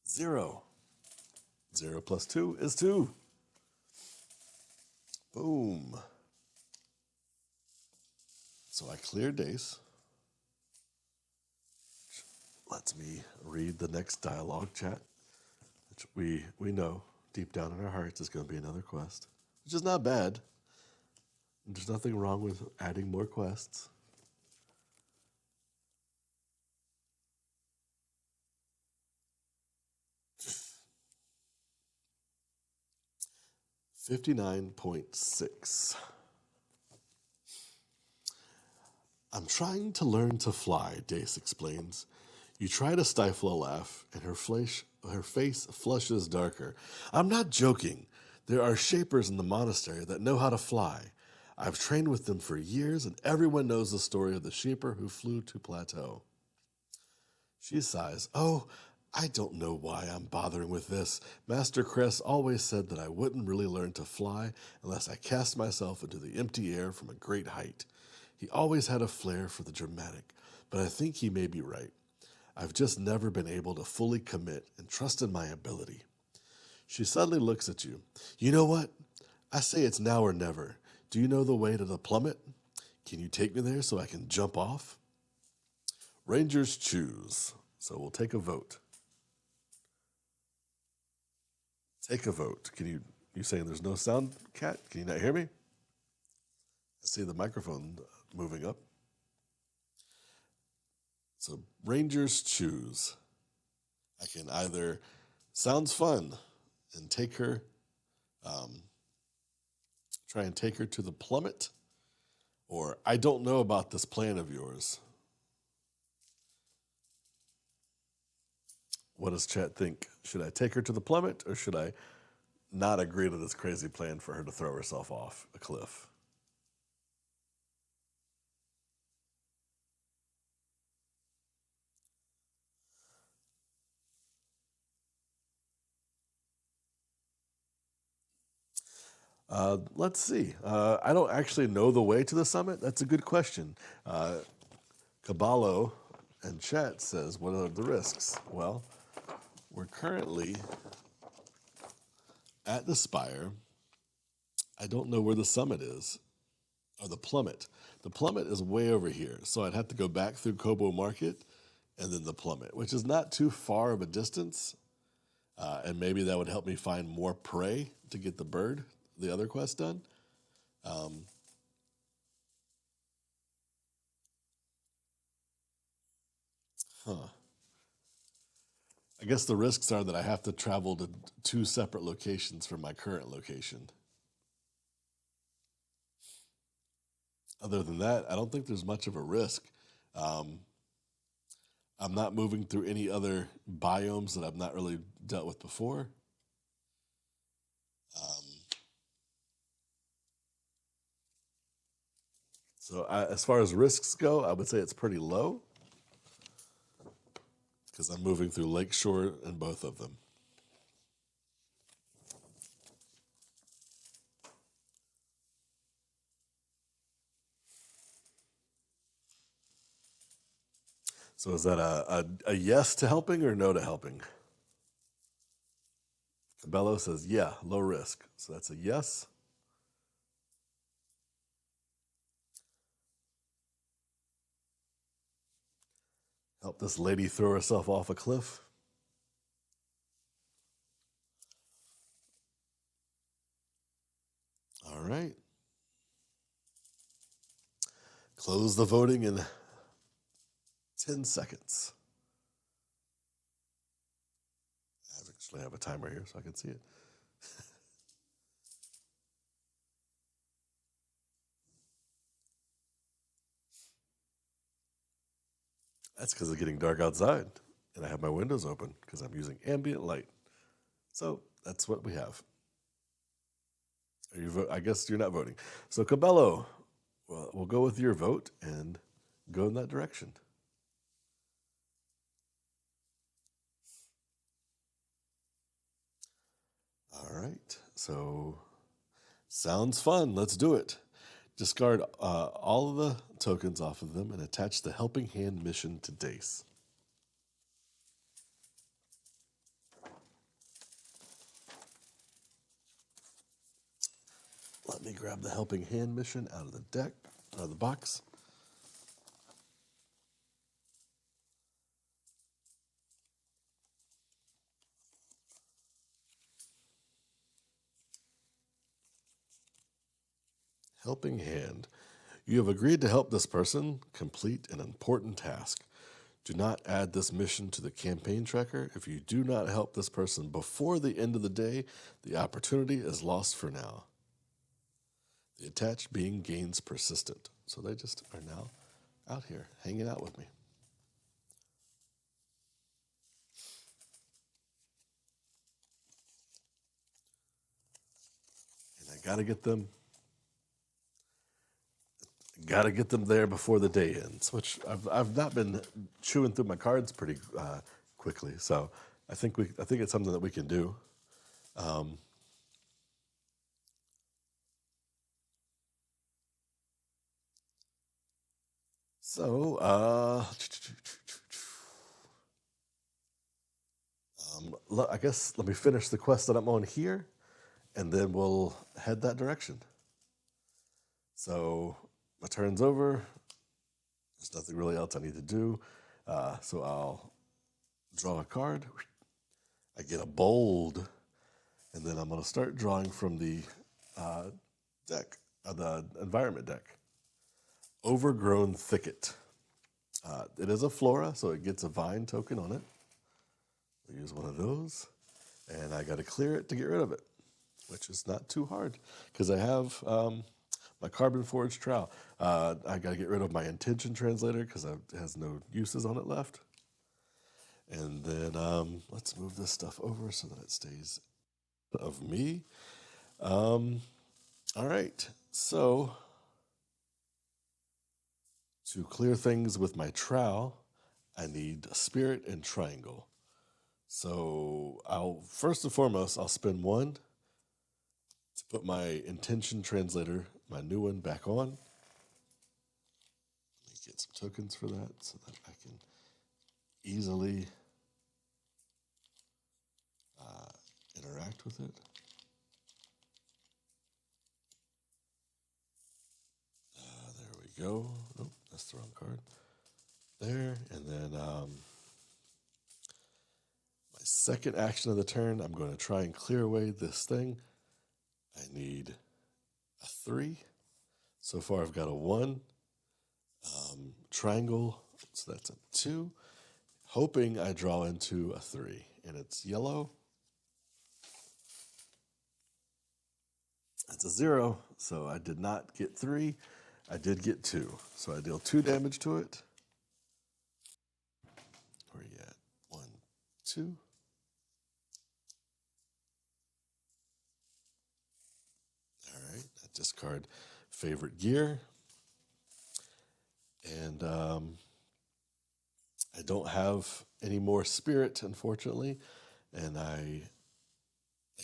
Zero. 0 plus 2 is 2. Boom. So I clear Dace. Lets me read the next dialogue chat, which we know deep down in our hearts is going to be another quest, which is not bad. There's nothing wrong with adding more quests. $59.6. I'm trying to learn to fly, Dace explains. You try to stifle a laugh, and her face flushes darker. I'm not joking. There are shapers in the monastery that know how to fly. I've trained with them for years, and everyone knows the story of the shaper who flew to Plateau. She sighs. Oh, I don't know why I'm bothering with this. Master Cress always said that I wouldn't really learn to fly unless I cast myself into the empty air from a great height. He always had a flair for the dramatic, but I think he may be right. I've just never been able to fully commit and trust in my ability. She suddenly looks at you. You know what? I say it's now or never. Do you know the way to the plummet? Can you take me there so I can jump off? Rangers choose. So we'll take a vote. Take a vote. You saying there's no sound, Cat? Can you not hear me? I see the microphone moving up. So Rangers choose. I can either sounds fun and take her, try and take her to the plummet, or I don't know about this plan of yours. What does chat think? Should I take her to the plummet, or should I not agree to this crazy plan for her to throw herself off a cliff? Let's see. I don't actually know the way to the summit. That's a good question. Caballo and chat says, what are the risks? Well, we're currently at the spire. I don't know where the summit is, or the plummet. The plummet is way over here, so I'd have to go back through Kobo Market and then the plummet, which is not too far of a distance, and maybe that would help me find more prey to get the bird, the other quest done. Um, huh. I guess the risks are that I have to travel to two separate locations from my current location. Other than that, I don't think there's much of a risk. Um, I'm not moving through any other biomes that I've not really dealt with before. Um, as far as risks go, I would say it's pretty low because I'm moving through Lakeshore and both of them. So is that a yes to helping or no to helping? Cabello says, yeah, low risk. So that's a yes. Help this lady throw herself off a cliff. All right. Close the voting in 10 seconds. I actually have a timer here so I can see it. That's because it's getting dark outside, and I have my windows open because I'm using ambient light. So that's what we have. Are you I guess you're not voting. So Cabello, well, we'll go with your vote and go in that direction. All right. So sounds fun. Let's do it. Discard all of the tokens off of them and attach the Helping Hand mission to Dace. Let me grab the Helping Hand mission out of the deck, out of the box. Helping Hand. You have agreed to help this person complete an important task. Do not add this mission to the campaign tracker. If you do not help this person before the end of the day, the opportunity is lost for now. The attached being gains persistent. So they just are now out here hanging out with me. And I gotta get them there before the day ends, which I've not been chewing through my cards pretty quickly. So I think it's something that we can do. I guess let me finish the quest that I'm on here, and then we'll head that direction. So my turn's over. There's nothing really else I need to do. So I'll draw a card. I get a bold, and then I'm going to start drawing from the deck, the environment deck. Overgrown Thicket. It is a flora, so it gets a vine token on it. We'll use one of those, and I got to clear it to get rid of it, which is not too hard because I have my Carbon Forged Trowel. I got to get rid of my Intention Translator because it has no uses on it left. And then let's move this stuff over so that it stays of me. All right, so to clear things with my trowel, I need a spirit and triangle. So I'll first and foremost, I'll spend one to put my Intention Translator, my new one, back on. Let me get some tokens for that so that I can easily interact with it. There we go. Oh, that's the wrong card. There, and then my second action of the turn, I'm going to try and clear away this thing. I need a 3. So far, I've got a 1. Triangle, so that's a 2. Hoping I draw into a 3, and it's yellow. It's a 0, so I did not get 3. I did get 2, so I deal 2 damage to it. Where are you at? 1, 2. All right, I discard favorite gear. And I don't have any more spirit, unfortunately. And I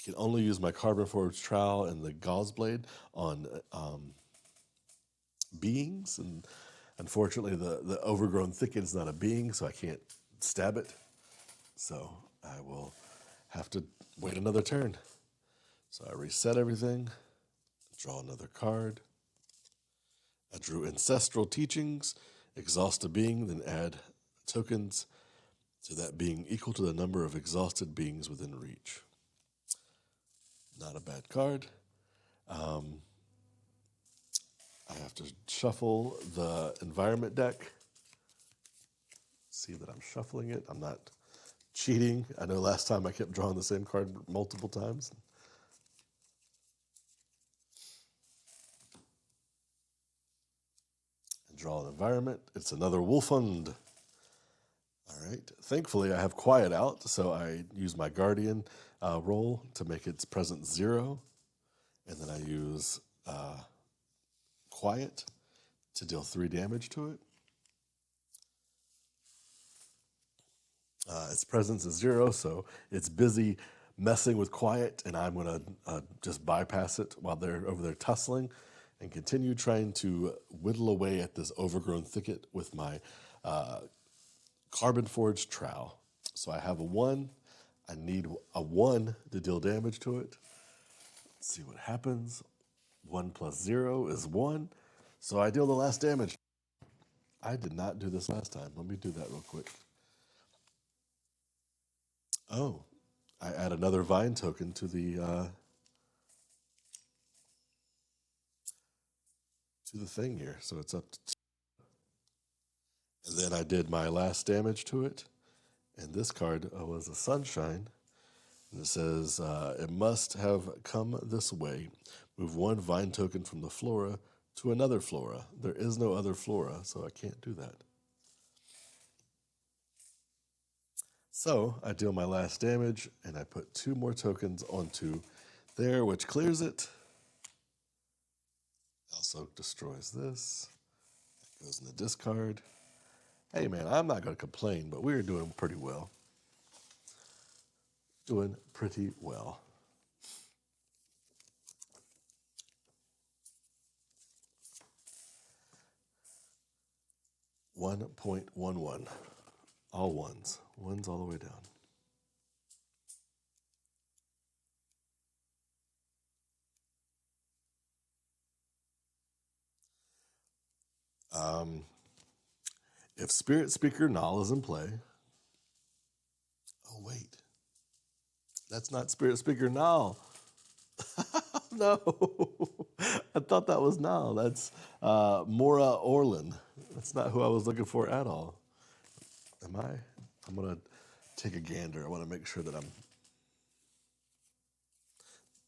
can only use my Carbon Forged Trowel and the Gauze Blade on beings. And unfortunately, the Overgrown Thicket is not a being, so I can't stab it. So I will have to wait another turn. So I reset everything, draw another card. I drew Ancestral Teachings, exhaust a being, then add tokens to that being equal to the number of exhausted beings within reach. Not a bad card. Um, I have to shuffle the environment deck. See that I'm shuffling it. I'm not cheating. I know last time I kept drawing the same card multiple times. And draw an environment. It's another Wolfund. All right. Thankfully, I have Quiet out, so I use my Guardian roll to make its presence 0. And then I use Quiet to deal 3 damage to it. Its presence is 0, so it's busy messing with Quiet, and I'm going to just bypass it while they're over there tussling and continue trying to whittle away at this overgrown thicket with my Carbon Forged Trowel. So I have a 1. I need a 1 to deal damage to it. Let's see what happens. 1 plus 0 is 1. So I deal the last damage. I did not do this last time. Let me do that real quick. Oh, I add another vine token to the thing here, so it's up to 2. And then I did my last damage to it, and this card was a Sunshine, and it says it must have come this way. Move 1 vine token from the flora to another flora. There is no other flora, so I can't do that. So I deal my last damage, and I put 2 more tokens onto there, which clears it. Also destroys this. Goes in the discard. Hey man, I'm not going to complain, but we're doing pretty well. Doing pretty well. $1.11. All ones. Ones all the way down. If Spirit Speaker Null is in play. Oh, wait. That's not Spirit Speaker Null. No. I thought that was Null. That's Mora Orlin. That's not who I was looking for at all. Am I? I'm going to take a gander. I want to make sure that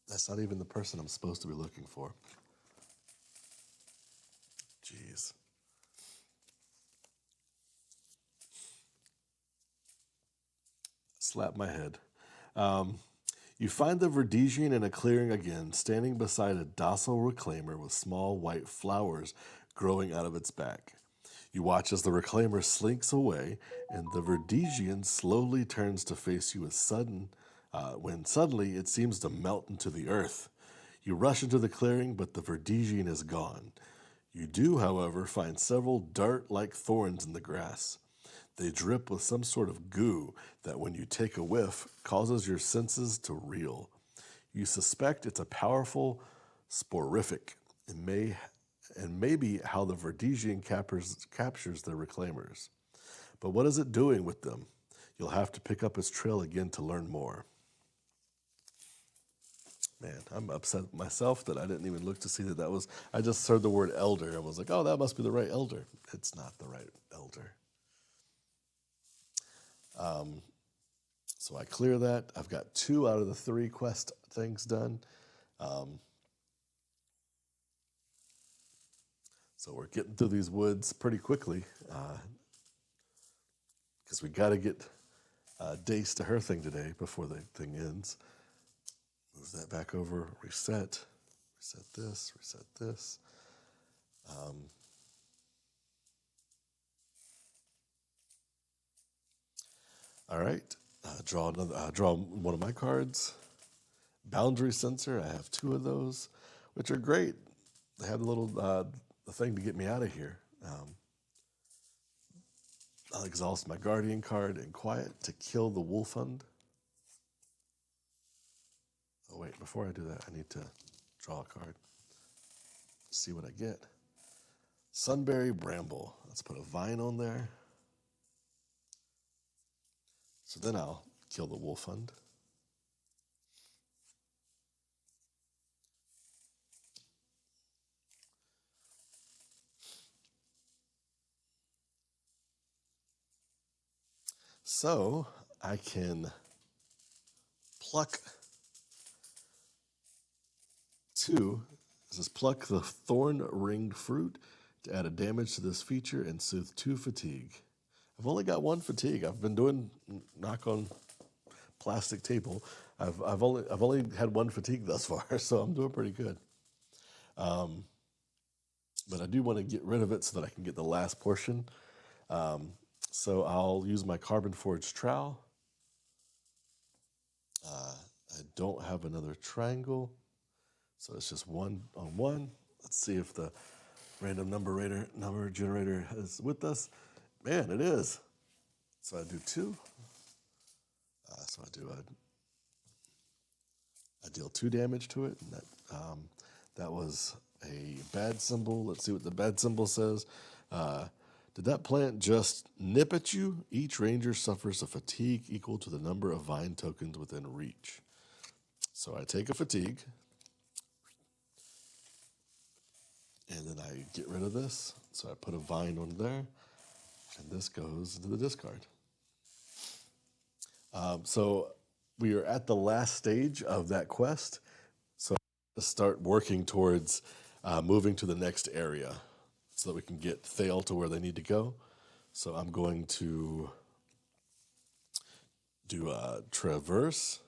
that's not even the person I'm supposed to be looking for. Jeez. Slap my head. You find the Verdesian in a clearing again, standing beside a docile reclaimer with small white flowers growing out of its back. You watch as the reclaimer slinks away, and the Verdesian slowly turns to face you when suddenly it seems to melt into the earth. You rush into the clearing, but the Verdesian is gone. You do, however, find several dart-like thorns in the grass. They drip with some sort of goo that, when you take a whiff, causes your senses to reel. You suspect it's a powerful sporific, and maybe how the Verdesian captures the reclaimers. But what is it doing with them? You'll have to pick up its trail again to learn more. Man, I'm upset with myself that I didn't even look to see that was. I just heard the word elder and was like, oh, that must be the right elder. It's not the right elder. So I clear that. I've got 2 out of the 3 quest things done. So we're getting through these woods pretty quickly because we got to get Dace to her thing today before the thing ends. Move that back over. Reset. Reset this. Reset this. All right. Draw another. Draw one of my cards. Boundary sensor. I have 2 of those, which are great. They have a little the thing to get me out of here. I'll exhaust my Guardian card and Quiet to kill the Wolfund. Oh wait, before I do that, I need to draw a card. See what I get. Sunberry Bramble. Let's put a vine on there. So then I'll kill the wolf hund. So I can pluck two. It says pluck the thorn ringed fruit to add a damage to this feature and soothe 2 fatigue. I've only got 1 fatigue. I've been doing knock on plastic table. I've only had 1 fatigue thus far, so I'm doing pretty good. But I do want to get rid of it so that I can get the last portion. So I'll use my carbon forged trowel. I don't have another triangle, so it's just 1 on 1. Let's see if the random number generator is with us. Man, it is. So I do 2. So I deal 2 damage to it, and that was a bad symbol. Let's see what the bad symbol says. Did that plant just nip at you? Each ranger suffers a fatigue equal to the number of vine tokens within reach. So I take a fatigue, and then I get rid of this. So I put a vine on there, and this goes into the discard. So we are at the last stage of that quest. So let's start working towards moving to the next area so that we can get Thale to where they need to go. So I'm going to do a traverse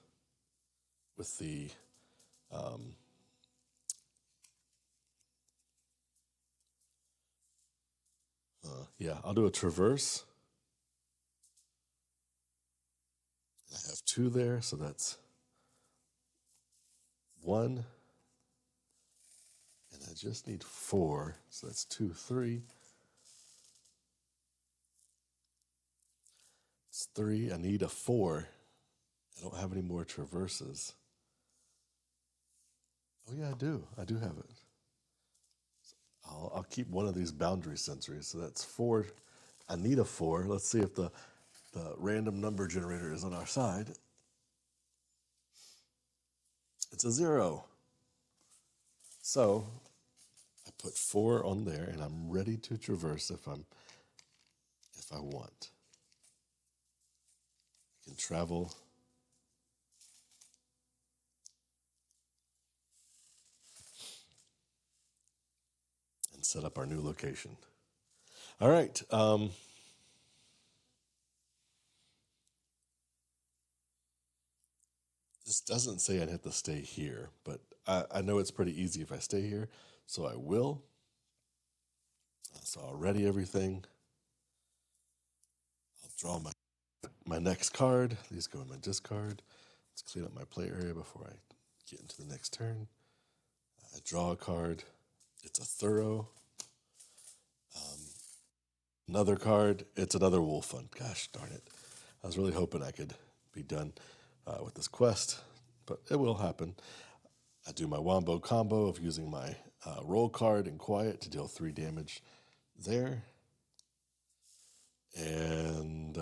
with the I'll do a traverse. I have 2 there, so that's 1. And I just need 4, so that's 2, 3. It's 3. I need a 4. I don't have any more traverses. Oh yeah, I do. I do have it. I'll keep one of these boundary sentries. So that's 4. I need a 4. Let's see if the random number generator is on our side. It's a 0. So I put 4 on there, and I'm ready to traverse if I want. I can travel. And set up our new location. All right. This doesn't say I'd have to stay here, but I know it's pretty easy if I stay here, so I will. So I'll ready everything. I'll draw my next card. These go in my discard. Let's clean up my play area before I get into the next turn. I draw a card. It's a thorough. Another card. It's another wolf hunt. Gosh darn it. I was really hoping I could be done with this quest, but it will happen. I do my wombo combo of using my roll card and quiet to deal 3 damage there. And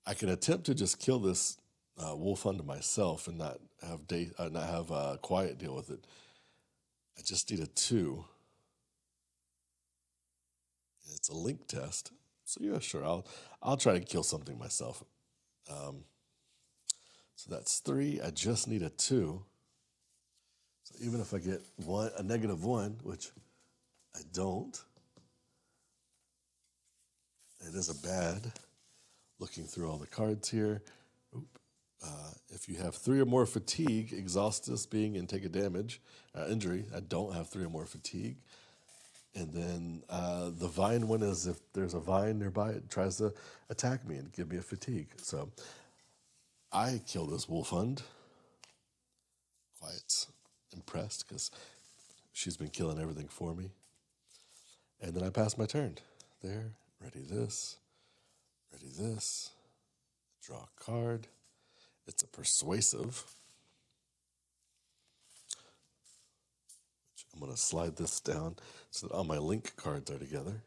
I can attempt to just kill this wolf hunt myself and not have quiet deal with it. I just need a 2. It's a link test, so yeah, sure. I'll try to kill something myself. So that's 3. I just need a 2. So even if I get a -1, which I don't, it is a bad. Looking through all the cards here. If you have 3 or more fatigue, exhaust this being and take a injury. I don't have 3 or more fatigue. And then the vine one is if there's a vine nearby, it tries to attack me and give me a fatigue. So I kill this wolf hund. Quiet's impressed because she's been killing everything for me. And then I pass my turn. There, ready this, draw a card. It's a persuasive. I'm going to slide this down so that all my link cards are together.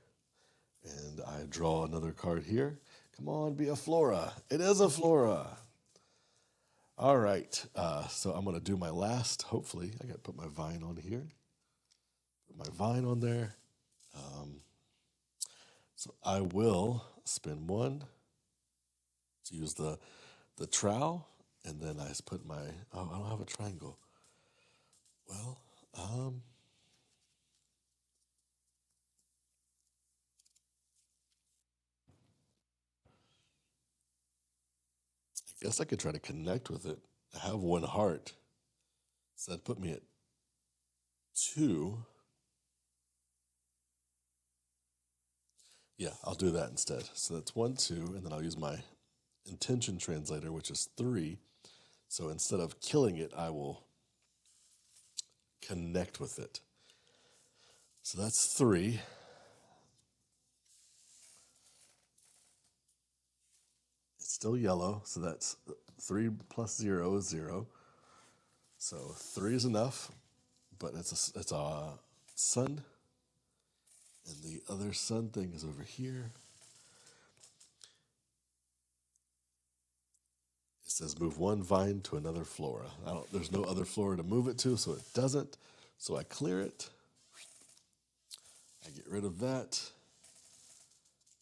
And I draw another card here. Come on, be a flora. It is a flora. All right. So I'm going to do my last. Hopefully, I got to put my vine on here. Put my vine on there. So I will spin one to use the trowel, and then I put my. Oh, I don't have a triangle. Well, I guess I could try to connect with it. I have one heart, so that put me at 2. Yeah, I'll do that instead. So that's 1, 2, and then I'll use my intention translator, which is 3. So instead of killing it, I will connect with it. So that's 3. It's still yellow, so that's 3 plus 0 is 0. So 3 is enough, but it's a sun, and the other sun thing is over here. It says move one vine to another flora. There's no other flora to move it to, so it doesn't. So I clear it. I get rid of that.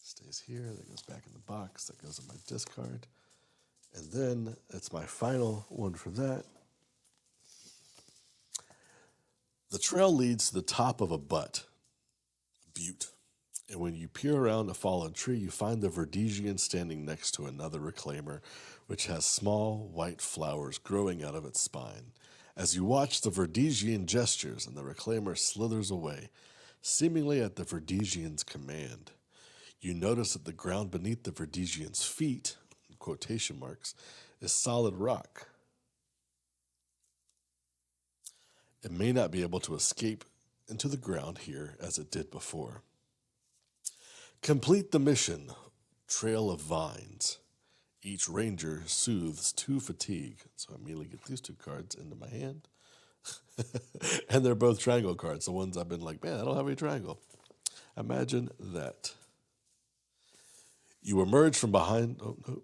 Stays here. That goes back in the box. That goes in my discard. And then it's my final one for that. The trail leads to the top of a butte. And when you peer around a fallen tree, you find the Verdesian standing next to another reclaimer, which has small white flowers growing out of its spine. As you watch, the Verdesian gestures and the reclaimer slithers away, seemingly at the Verdesian's command. You notice that the ground beneath the Verdesian's feet, in quotation marks, is solid rock. It may not be able to escape into the ground here as it did before. Complete the mission, Trail of Vines. Each ranger soothes 2 fatigue. So I immediately get these 2 cards into my hand. And they're both triangle cards. The ones I've been like, man, I don't have any triangle. Imagine that. You emerge from behind. Oh, no.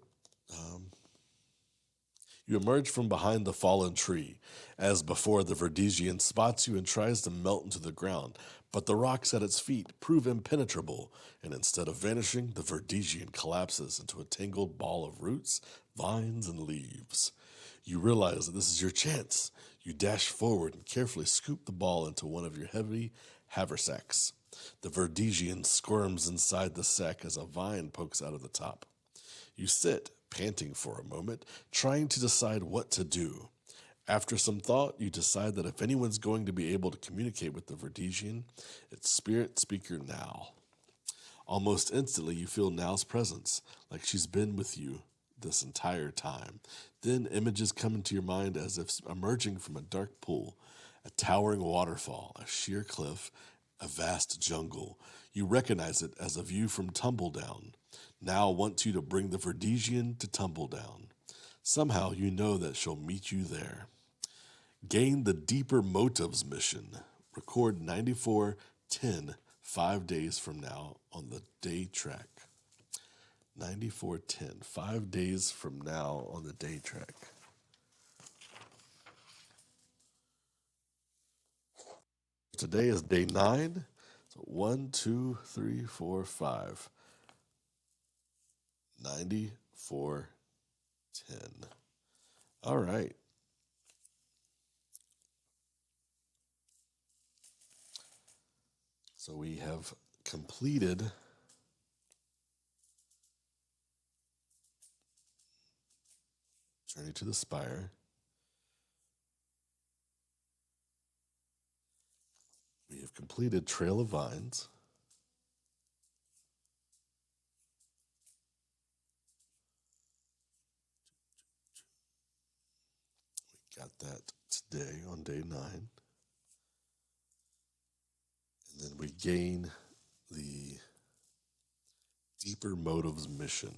You emerge from behind the fallen tree. As before, the Verdesian spots you and tries to melt into the ground, but the rocks at its feet prove impenetrable, and instead of vanishing, the Verdesian collapses into a tangled ball of roots, vines, and leaves. You realize that this is your chance. You dash forward and carefully scoop the ball into one of your heavy haversacks. The Verdesian squirms inside the sack as a vine pokes out of the top. You sit, panting for a moment, trying to decide what to do. After some thought, you decide that if anyone's going to be able to communicate with the Verdesian, it's Spirit Speaker Now. Almost instantly, you feel Now's presence, like she's been with you this entire time. Then images come into your mind as if emerging from a dark pool, a towering waterfall, a sheer cliff, a vast jungle. You recognize it as a view from Tumbledown. Now wants you to bring the Verdesian to Tumbledown. Somehow you know that she'll meet you there. Gain the Deeper Motives mission. Record 9410 5 days from now on the day track. 9410, 5 days from now on the day track. Today is day 9. So 1, 2, 3, 4, 5. 9410. All right. So we have completed Journey to the Spire. We have completed Trail of Vines. We got that today on day 9. And then we gain the Deeper Motives mission.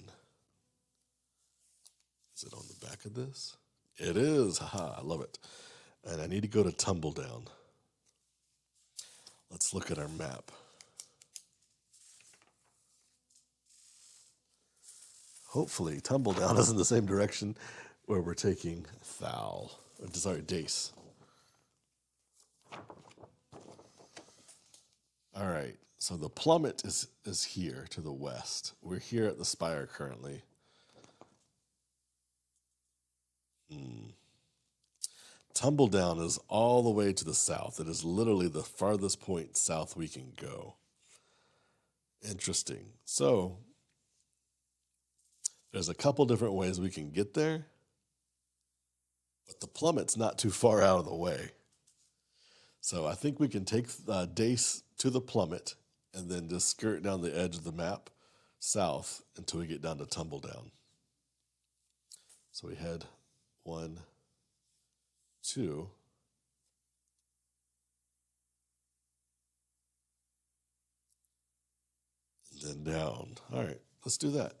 Is it on the back of this? It is. Haha, I love it. And I need to go to Tumbledown. Let's look at our map. Hopefully, tumble down is in the same direction where we're taking thal. Sorry, dace. All right. So the plummet is here to the west. We're here at the spire currently. Tumble down is all the way to the south. It is literally the farthest point south we can go. Interesting. So there's a couple different ways we can get there, but the plummet's not too far out of the way. So I think we can take Dace to the plummet and then just skirt down the edge of the map south until we get down to Tumble Down. So we head 1, 2. And then down. All right, let's do that.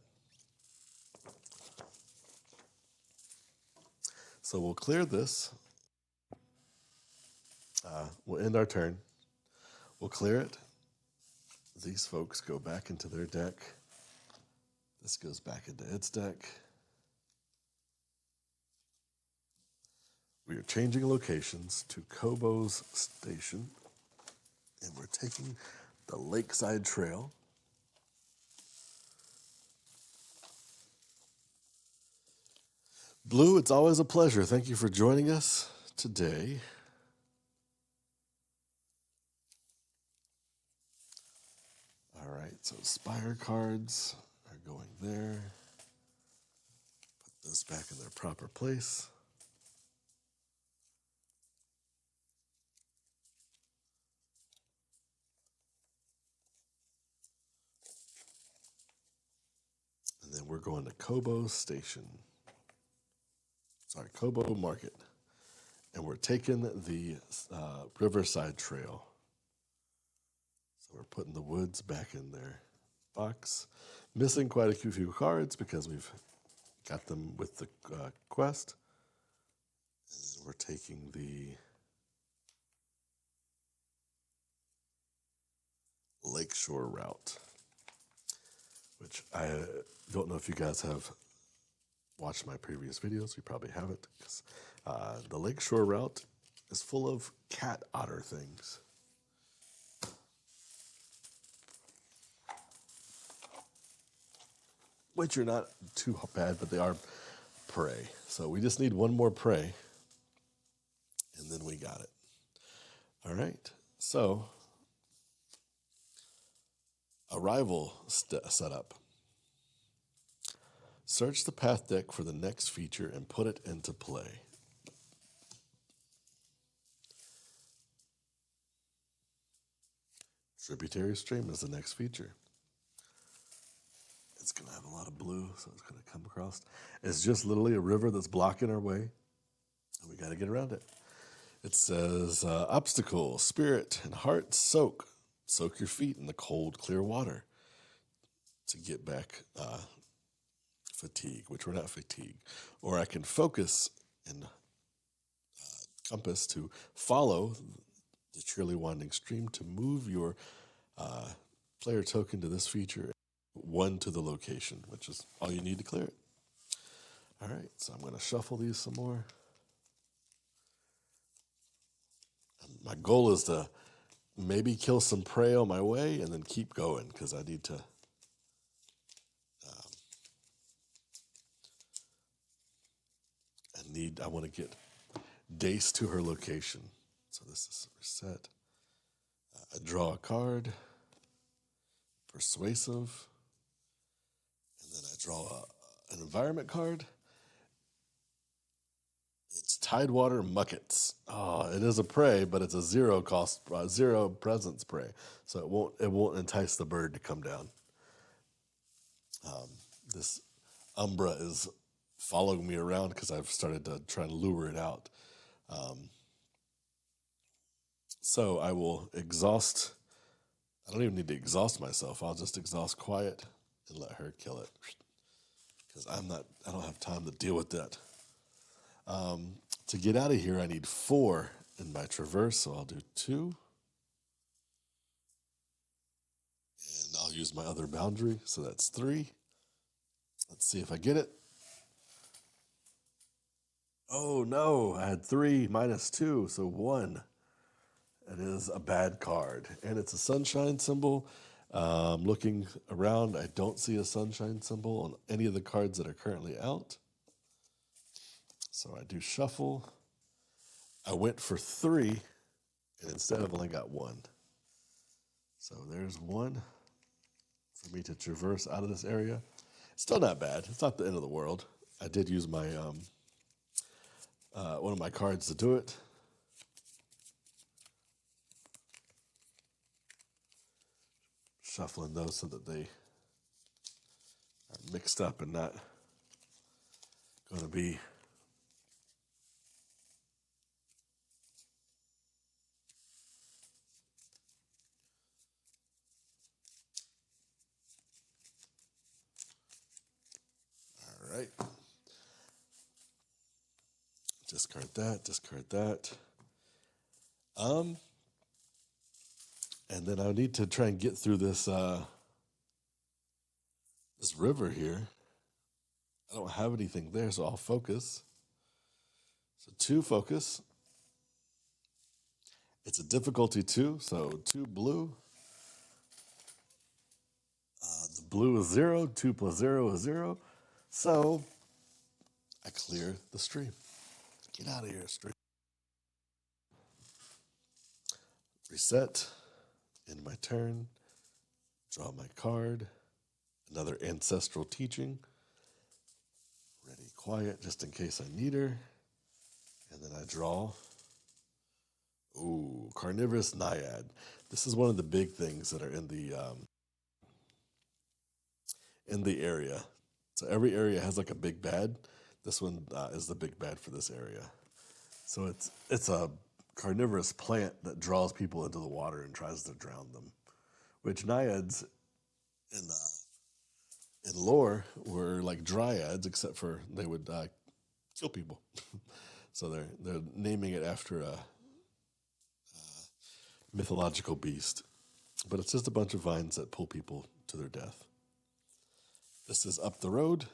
So we'll clear this. We'll end our turn. We'll clear it. These folks go back into their deck. This goes back into its deck. We are changing locations to Kobo's Station, and we're taking the Lakeside Trail. Blue, it's always a pleasure. Thank you for joining us today. All right, so Spire cards are going there. Put those back in their proper place. And then we're going to Kobo Station. Sorry, Kobo Market. And we're taking the Riverside Trail. So we're putting the woods back in their box. Missing quite a few cards because we've got them with the quest. And then we're taking the Lakeshore route, which I don't know if you guys have watched my previous videos. You probably haven't, because the Lakeshore route is full of cat otter things. Which are not too bad, but they are prey. So we just need one more prey, and then we got it. All right. So, arrival setup. Search the path deck for the next feature and put it into play. Tributary stream is the next feature. It's going to have a lot of blue, so it's going to come across. It's just literally a river that's blocking our way, and we got to get around it. It says, obstacle, spirit, and heart soak. Soak your feet in the cold, clear water to get back fatigue, which we're not fatigued. Or I can focus and compass to follow the surely winding stream to move your player token to this feature, 1 to the location, which is all you need to clear it. All right, so I'm going to shuffle these some more. My goal is to maybe kill some prey on my way and then keep going, because I need to I want to get Dace to her location. So this is reset. I draw a card, persuasive, and then I draw an environment card. It's Tidewater Muckets. Oh, it is a prey, but it's a 0 cost, 0 presence prey, so it won't entice the bird to come down. This Umbra is following me around because I've started to try and lure it out. So I will exhaust. I don't even need to exhaust myself. I'll just exhaust quiet and let her kill it, because I don't have time to deal with that. To get out of here, I need 4 in my traverse, so I'll do 2. And I'll use my other boundary, so that's 3. Let's see if I get it. Oh no, I had 3 minus 2, so 1. It is a bad card, and it's a sunshine symbol. Looking around, I don't see a sunshine symbol on any of the cards that are currently out. So I do shuffle. I went for 3, and instead I've only got 1. So there's 1 for me to traverse out of this area. Still not bad. It's not the end of the world. I did use my one of my cards to do it. Shuffling those so that they are mixed up and not going to be all right. Discard that, discard that. And then I need to try and get through this this river here. I don't have anything there, so I'll focus. So 2 focus. It's a difficulty 2, so 2 blue. The blue is 0, 2 plus 0 is 0. So I clear the stream. Get out of here, stream. Reset. End my turn. Draw my card. Another ancestral teaching. Ready, quiet, just in case I need her. And then I draw. Ooh, carnivorous naiad. This is one of the big things that are in the area. So every area has like a big bad. This one is the big bad for this area. So it's a carnivorous plant that draws people into the water and tries to drown them. Which naiads in lore were like dryads, except for they would kill people. So they're naming it after a mythological beast. But it's just a bunch of vines that pull people to their death. This is up the road.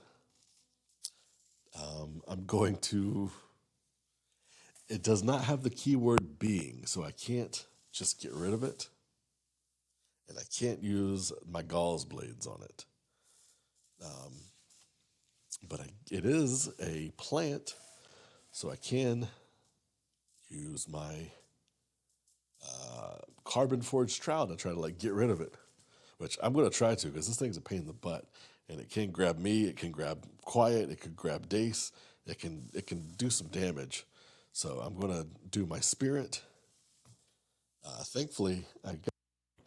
I'm going to. It does not have the keyword being, so I can't just get rid of it. And I can't use my gauze blades on it. But it is a plant, so I can use my carbon forged trowel to try to like get rid of it, which I'm going to try to because this thing's a pain in the butt, and it can grab me, it can grab Quiet, it can grab Dace, it can do some damage. So I'm going to do my spirit. Thankfully,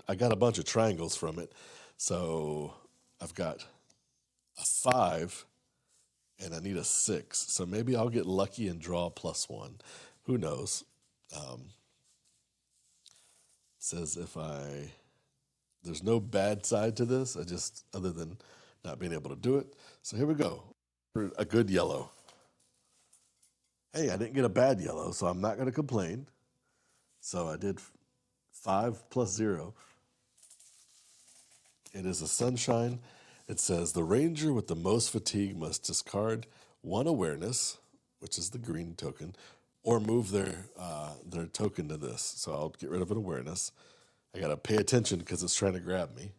I got a bunch of triangles from it, so I've got a 5 and I need a 6. So maybe I'll get lucky and draw +1. Who knows? It says there's no bad side to this. Other than not being able to do it. So here we go. For a good yellow. Hey, I didn't get a bad yellow, so I'm not going to complain. So I did 5 plus 0. It is a sunshine. It says the ranger with the most fatigue must discard 1 awareness, which is the green token, or move their token to this. So I'll get rid of an awareness. I got to pay attention because it's trying to grab me.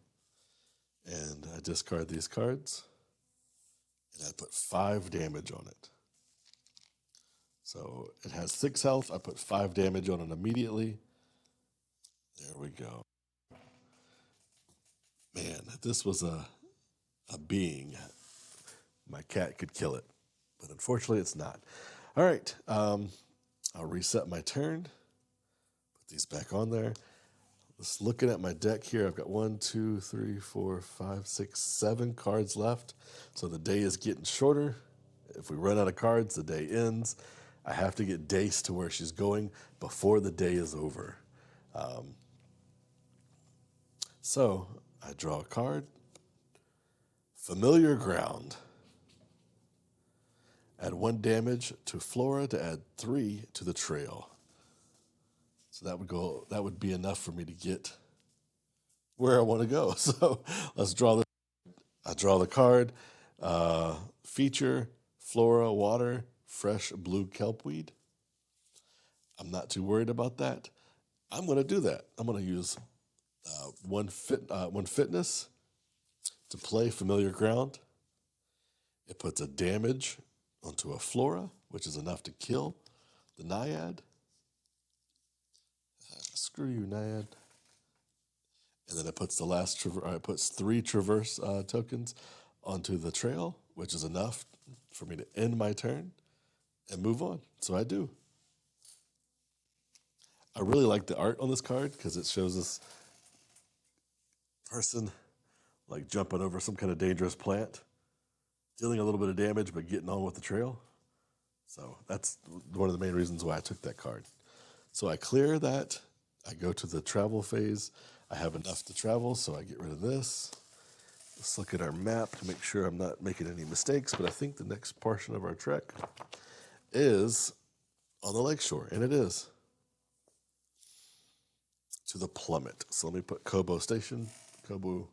And I discard these cards. And I put 5 damage on it. So it has 6 health. I put 5 damage on it immediately. There we go. Man, if this was a being, my cat could kill it. But unfortunately, it's not. All right. I'll reset my turn. Put these back on there. Just looking at my deck here, I've got 1, 2, 3, 4, 5, 6, 7 cards left. So the day is getting shorter. If we run out of cards, the day ends. I have to get Dace to where she's going before the day is over. So I draw a card. Familiar ground. Add 1 damage to Flora to add 3 to the trail. So that would be enough for me to get where I want to go. So let's draw I draw the card. Feature flora, water, fresh blue kelpweed. I'm not too worried about that. I'm going to do that. I'm going to use one fitness to play familiar ground. It puts a damage onto a flora, which is enough to kill the naiad. Screw you, naiad. And then it puts it puts 3 traverse tokens onto the trail, which is enough for me to end my turn and move on. So I do. I really like the art on this card because it shows this person like jumping over some kind of dangerous plant, dealing a little bit of damage, but getting on with the trail. So that's one of the main reasons why I took that card. So I clear that. I go to the travel phase. I have enough to travel, so I get rid of this. Let's look at our map to make sure I'm not making any mistakes, but I think the next portion of our trek is on the lakeshore, and it is to the plummet. So let me put Kobo Station, Kobo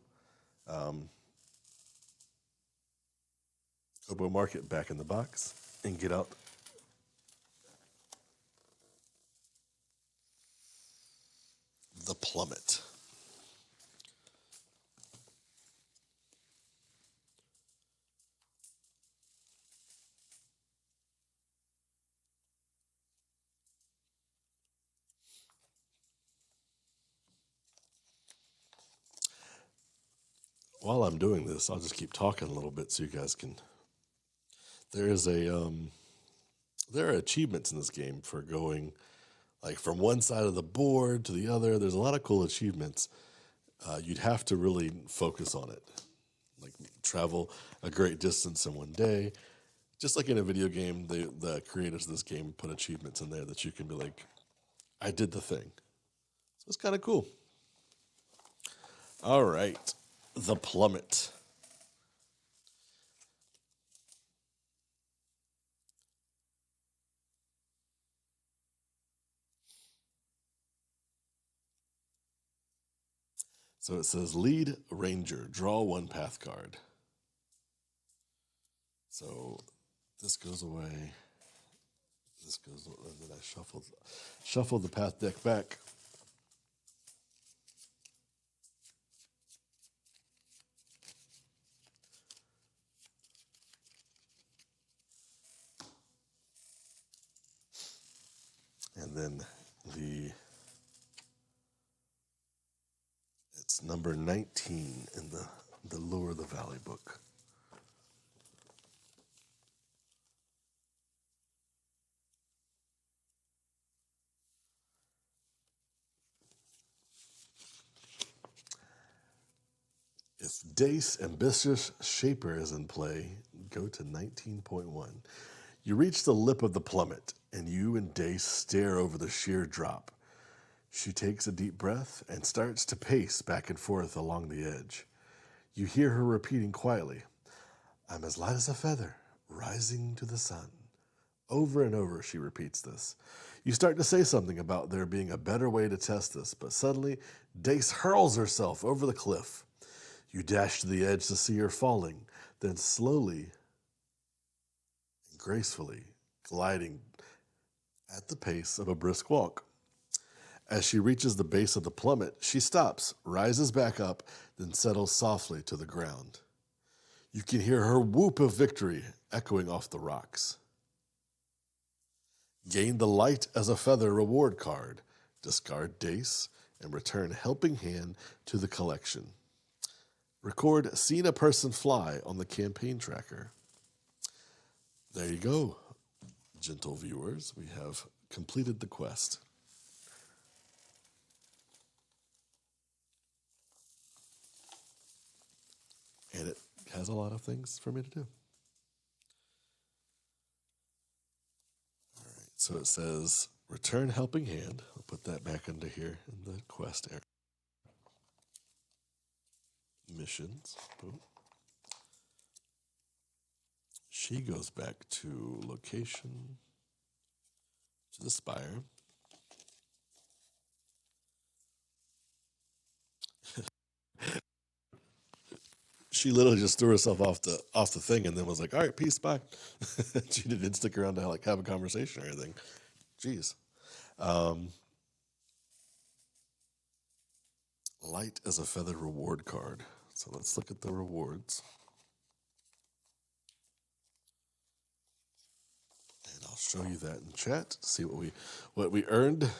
Market back in the box and get out the plummet. While I'm doing this, I'll just keep talking a little bit so you guys can. There is there are achievements in this game for going like from one side of the board to the other. There's a lot of cool achievements. You'd have to really focus on it, like travel a great distance in one day. Just like in a video game, the creators of this game put achievements in there that you can be like, I did the thing. So it's kind of cool. All right, the plummet. So it says lead ranger, draw 1 path card. So this goes away. This goes away. And then I shuffle the path deck back. And then it's number 19 in the Lure of the Valley book. If Dace Ambitious Shaper is in play, go to 19.1. You reach the lip of the plummet, and you and Dace stare over the sheer drop. She takes a deep breath and starts to pace back and forth along the edge. You hear her repeating quietly, I'm as light as a feather, rising to the sun. Over and over, she repeats this. You start to say something about there being a better way to test this, but suddenly, Dace hurls herself over the cliff. You dash to the edge to see her falling, then slowly and gracefully gliding at the pace of a brisk walk. As she reaches the base of the plummet, she stops, rises back up, then settles softly to the ground. You can hear her whoop of victory echoing off the rocks. Gain the light as a feather reward card, discard Dace, and return Helping Hand to the collection. Record Seen a Person Fly on the campaign tracker. There you go, gentle viewers. We have completed the quest. And it has a lot of things for me to do. All right, so it says return Helping Hand. I'll put that back under here in the quest area. Missions. Boom. She goes back to location, to the spire. She literally just threw herself off the thing and then was like, "All right, peace, bye." She didn't stick around to like have a conversation or anything. Jeez. Um, Light as a feather reward card. So let's look at the rewards, and I'll show you that in chat to see what we earned.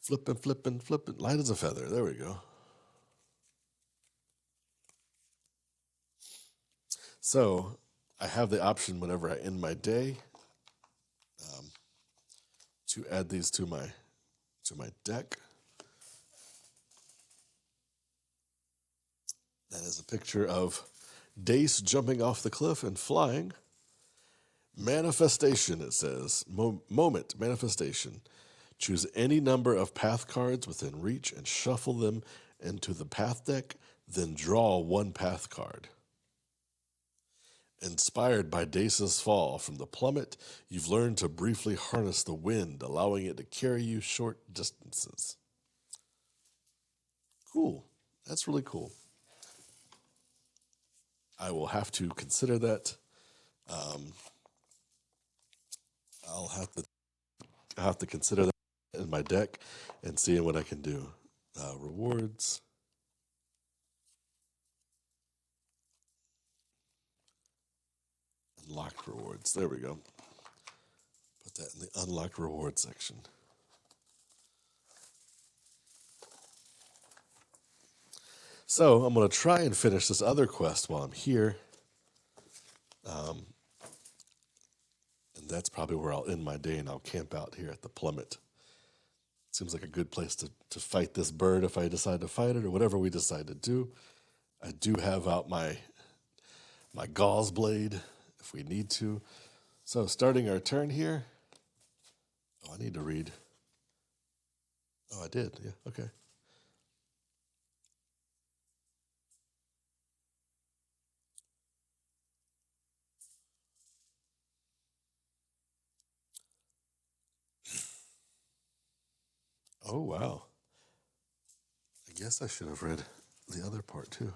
Flipping, flipping, flipping. Light as a feather. There we go. So I have the option whenever I end my day um, to add these to my deck. That is a picture of Dace jumping off the cliff and flying. Manifestation, it says. Moment, manifestation. Choose any number of path cards within reach and shuffle them into the path deck, then draw one path card. Inspired by Dace's fall from the plummet, you've learned to briefly harness the wind, allowing it to carry you short distances. Cool. That's really cool. I will have to consider that. Um, I'll have to consider that in my deck and seeing what I can do. Rewards. Unlocked rewards. There we go. Put that in the unlocked reward section. So I'm going to try and finish this other quest while I'm here. And that's probably where I'll end my day, and I'll camp out here at the plummet. Seems like a good place to fight this bird if I decide to fight it or whatever we decide to do. I do have out my gauze blade if we need to. So starting our turn here. Oh, I need to read. Oh, I did. Yeah, okay. Oh, wow. I guess I should have read the other part too.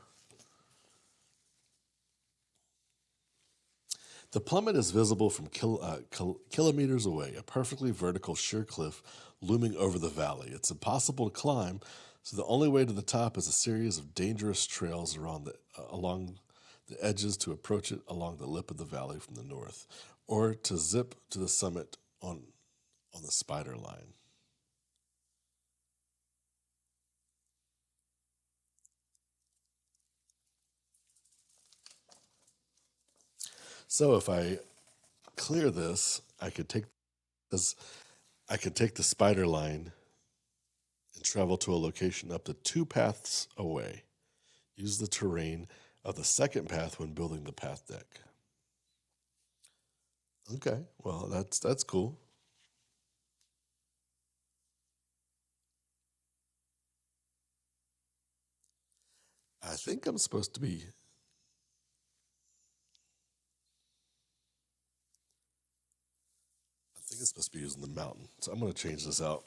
The plummet is visible from kilometers away, a perfectly vertical sheer cliff looming over the valley. It's impossible to climb, so the only way to the top is a series of dangerous trails along the edges to approach it along the lip of the valley from the north, or to zip to the summit on the spider line. So if I clear this, I could take the spider line and travel to a location up to 2 paths away. Use the terrain of the second path when building the path deck. Okay, well that's cool. I think I'm supposed to be. I think it's supposed to be using the mountain. So I'm going to change this out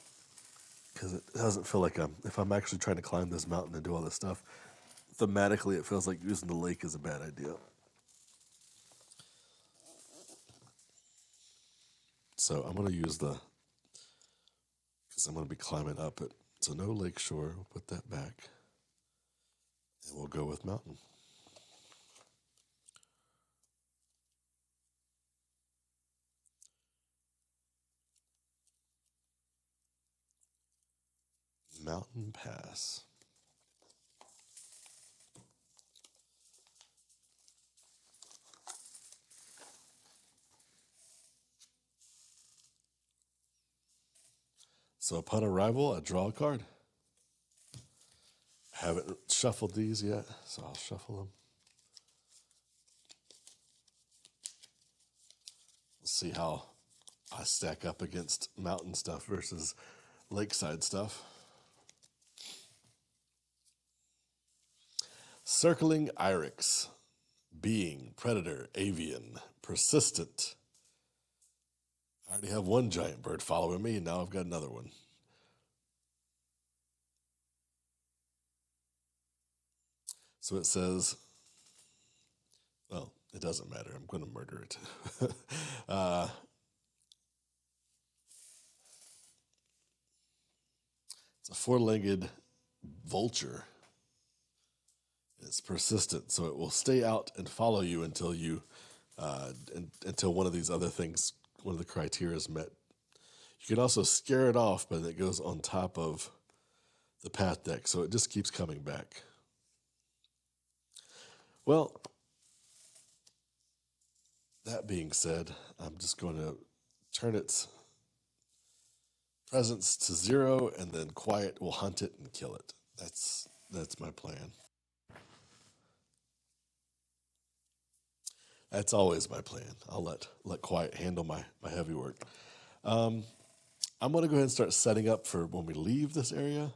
because it doesn't feel like if I'm actually trying to climb this mountain and do all this stuff. Thematically, it feels like using the lake is a bad idea. So I'm going to use because I'm going to be climbing up it. So no lake shore. We'll put that back, and we'll go with mountain. Mountain Pass. So upon arrival, I draw a card. I haven't shuffled these yet, so I'll shuffle them. Let's see how I stack up against mountain stuff versus lakeside stuff. Circling Irex. Being, predator, avian, persistent. I already have one giant bird following me, and now I've got another one. So it says, well, it doesn't matter. I'm going to murder it. uh, it's a four-legged vulture. It's persistent, so it will stay out and follow you until until one of these other things, one of the criteria is met. You can also scare it off, but it goes on top of the path deck, so it just keeps coming back. Well, that being said, I'm just going to turn its presence to 0, and then Quiet will hunt it and kill it. That's my plan. That's always my plan. I'll let Quiet handle my heavy work. I'm going to go ahead and start setting up for when we leave this area.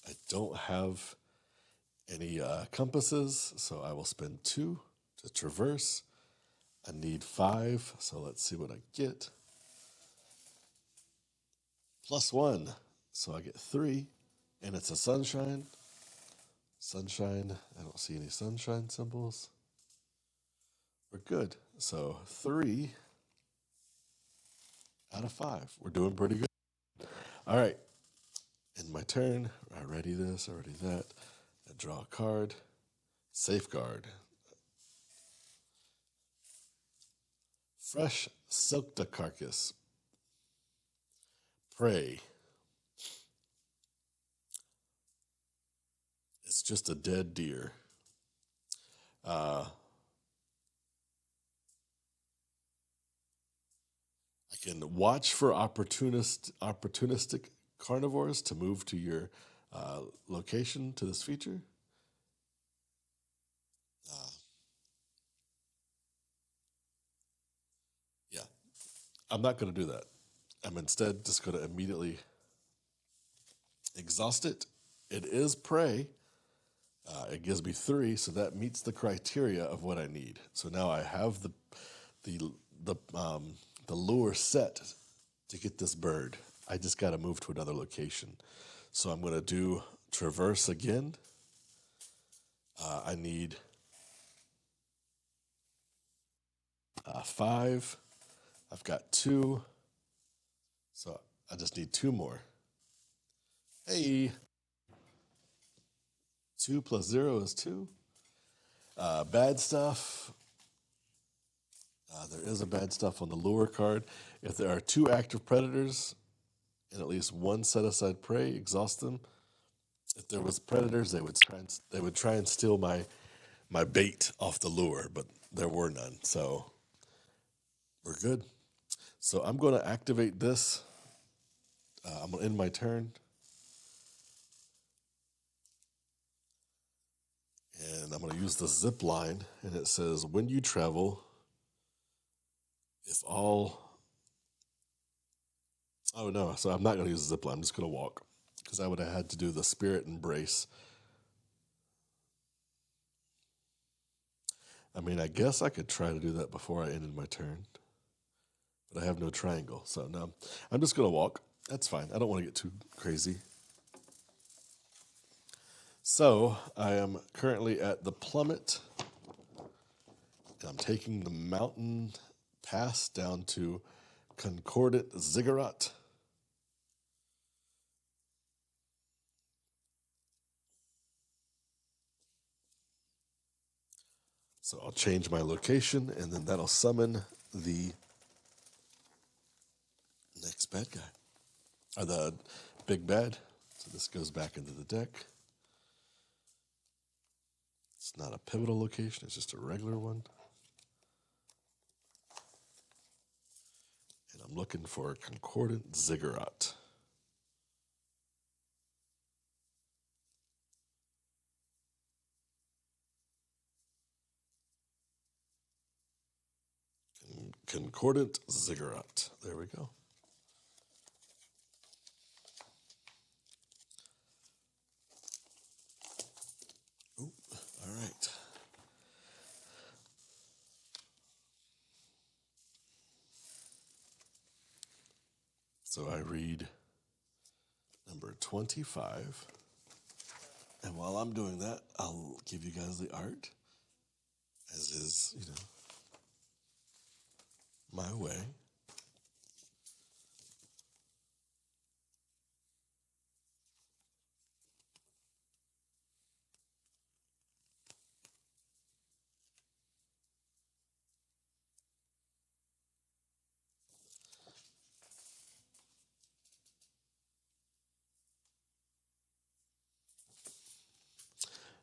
I don't have any compasses, so I will spend 2 to traverse. I need 5, so let's see what I get. +1, so I get 3, and it's a sunshine. Sunshine, I don't see any sunshine symbols. We're good. So 3 out of 5. We're doing pretty good. All right. In my turn, I ready this, I ready that. I draw a card. Safeguard. Fresh silked carcass. Prey. It's just a dead deer. I can watch for opportunistic carnivores to move to your location to this feature. Uh, yeah, I'm not going to do that. I'm instead just going to immediately exhaust it. It is prey. It gives me 3, so that meets the criteria of what I need. So now I have the lure set to get this bird. I just got to move to another location. So I'm going to do traverse again. I need 5. I've got 2. So I just need 2 more. Hey, 2 plus 0 is 2. Bad stuff. There is a bad stuff on the lure card. If there are 2 active predators and at least 1 set aside prey, exhaust them. If there was predators, they would try and steal my bait off the lure, but there were none, so we're good. So I'm going to activate this. I'm going to end my turn, and I'm going to use the zip line. And it says, when you travel, if all. Oh no! So I'm not going to use the zip line. I'm just going to walk because I would have had to do the spirit embrace. I mean, I guess I could try to do that before I ended my turn, but I have no triangle. So no, I'm just going to walk. That's fine. I don't want to get too crazy. So I am currently at the plummet. I'm taking the mountain pass down to Concordant Ziggurat. So I'll change my location, and then that'll summon the next bad guy, or the big bad. So this goes back into the deck. It's not a pivotal location, it's just a regular one. And I'm looking for Concordant Ziggurat. Concordant Ziggurat. There we go. Ooh, all right. So I read number 25. And while I'm doing that, I'll give you guys the art, as is, my way.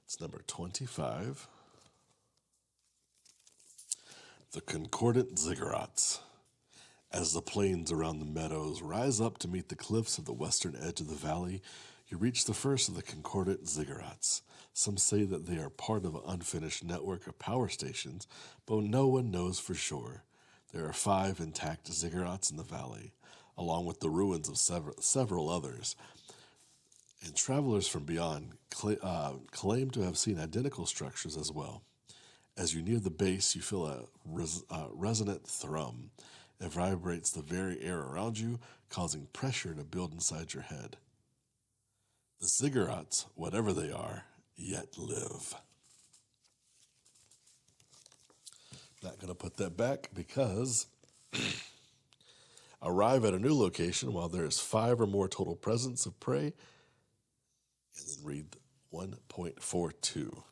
It's number 25. The Concordant Ziggurats. As the plains around the meadows rise up to meet the cliffs of the western edge of the valley, you reach the first of the Concordant Ziggurats. Some say that they are part of an unfinished network of power stations, but no one knows for sure. There are 5 intact ziggurats in the valley, along with the ruins of several others, and travelers from beyond claim to have seen identical structures as well. As you near the base, you feel a resonant thrum. It vibrates the very air around you, causing pressure to build inside your head. The ziggurats, whatever they are, yet live. Not going to put that back because arrive at a new location while there is 5 or more total presence of prey, and then read 1.42.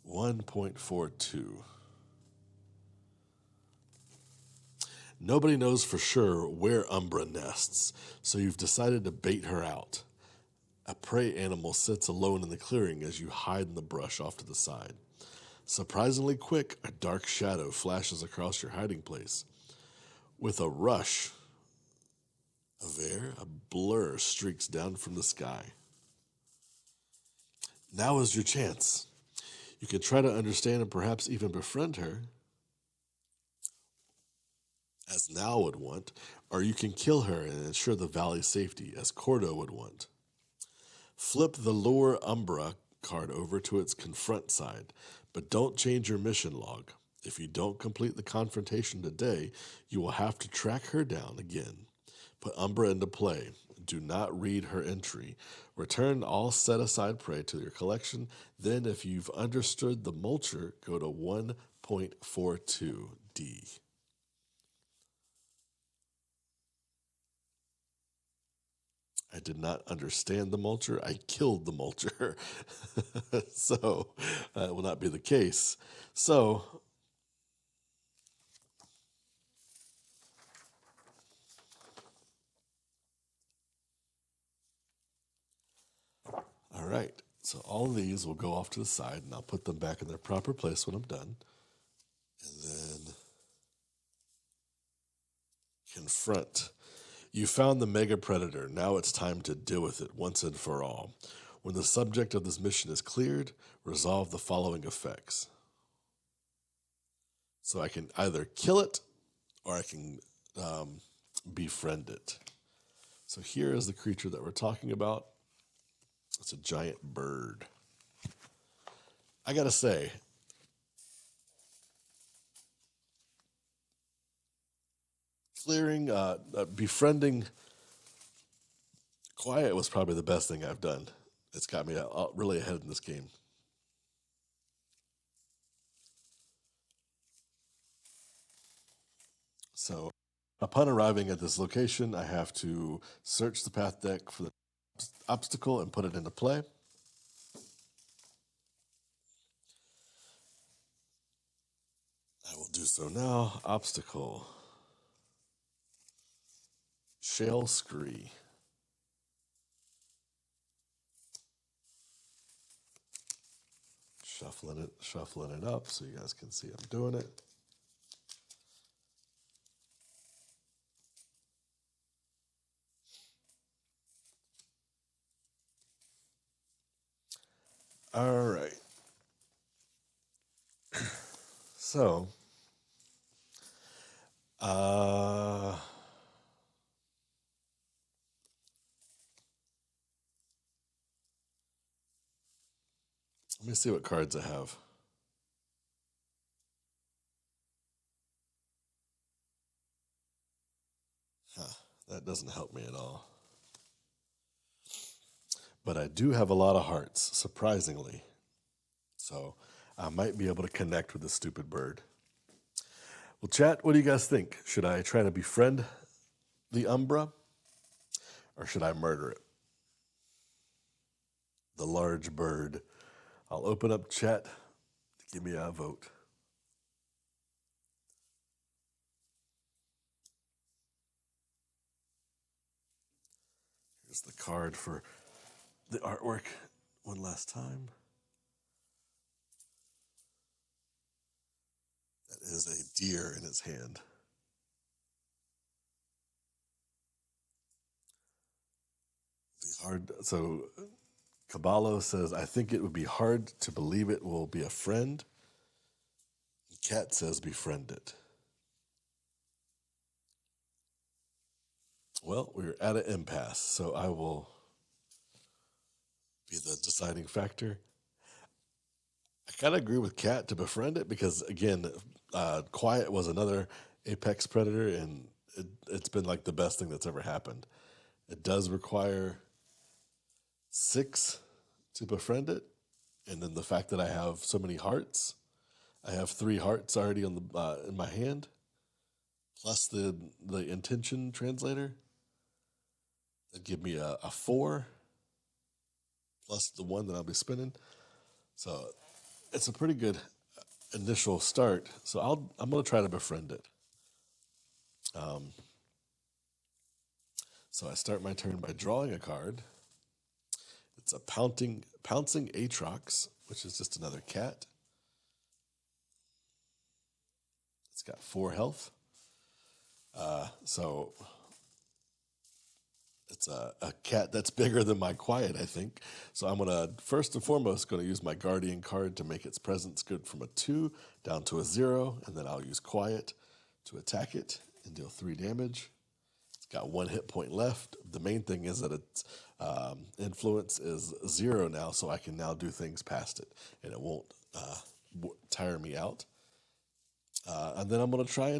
1.42. Nobody knows for sure where Umbra nests, so you've decided to bait her out. A prey animal sits alone in the clearing as you hide in the brush off to the side. Surprisingly quick, a dark shadow flashes across your hiding place. With a rush of air, a blur streaks down from the sky. Now is your chance. You can try to understand and perhaps even befriend her, as Now would want, or you can kill her and ensure the valley's safety, as Cordo would want. Flip the Lure Umbra card over to its confront side, but don't change your mission log. If you don't complete the confrontation today, you will have to track her down again. Put Umbra into play. Do not read her entry. Return all set aside prey to your collection. Then, if you've understood the mulcher, go to 1.42D. I did not understand the mulcher. I killed the mulcher. So that will not be the case. So, all right. So all of these will go off to the side, and I'll put them back in their proper place when I'm done. And then confront. You found the mega predator. Now it's time to deal with it once and for all. When the subject of this mission is cleared, resolve the following effects. So I can either kill it or I can befriend it. So here is the creature that we're talking about. It's a giant bird. I gotta say, befriending Quiet was probably the best thing I've done. It's got me really ahead in this game. So, upon arriving at this location, I have to search the path deck for the obstacle and put it into play. I will do so now. Obstacle. Shale Scree. Shuffling it up so you guys can see I'm doing it. All right. So, let me see what cards I have. That doesn't help me at all. But I do have a lot of hearts, surprisingly. So I might be able to connect with this stupid bird. Well, chat, what do you guys think? Should I try to befriend the Umbra or should I murder it? The large bird. I'll open up chat. Give me a vote. Here's the card for the artwork one last time. That is a deer in its hand. So Caballo says, I think it would be hard to believe it will be a friend. Cat says, befriend it. Well, we're at an impasse, so I will be the deciding factor. I kind of agree with Cat to befriend it because, again, Quiet was another apex predator, and it's been like the best thing that's ever happened. It does require 6 to befriend it, and then the fact that I have so many hearts, I have 3 hearts already on the in my hand, plus the intention translator. That give me a 4, plus the 1 that I'll be spinning. So it's a pretty good initial start. So I'm gonna try to befriend it. So I start my turn by drawing a card. It's a pouncing Aatrox, which is just another cat. It's got 4 health. So it's a cat that's bigger than my Quiet, I think. So I'm gonna first and foremost gonna use my Guardian card to make its presence good from a 2 down to a 0, and then I'll use Quiet to attack it and deal 3 damage. It's got 1 hit point left. The main thing is that its influence is 0 now, so I can now do things past it, and it won't tire me out. And then I'm gonna try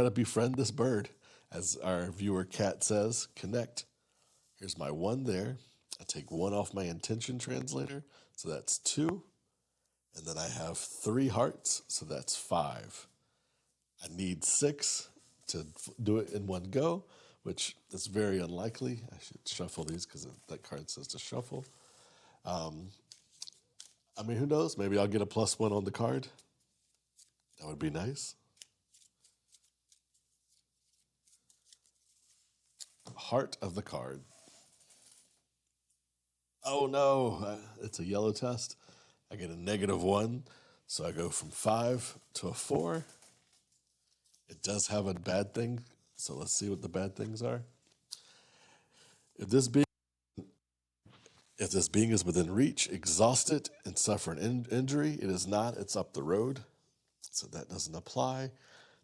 to befriend this bird, as our viewer Cat says. Connect. Here's my 1 there. I take 1 off my intention translator, so that's 2, and then I have 3 hearts, so that's 5. I need 6 to do it in one go, which is very unlikely. I should shuffle these because that card says to shuffle. I mean, who knows? Maybe I'll get a +1 on the card. That would be nice. Heart of the card. Oh no, it's a yellow test. I get a -1, so I go from 5 to a 4. It does have a bad thing, so let's see what the bad things are. If this being is within reach, exhaust it and suffer an injury. It is not. It's up the road, so that doesn't apply.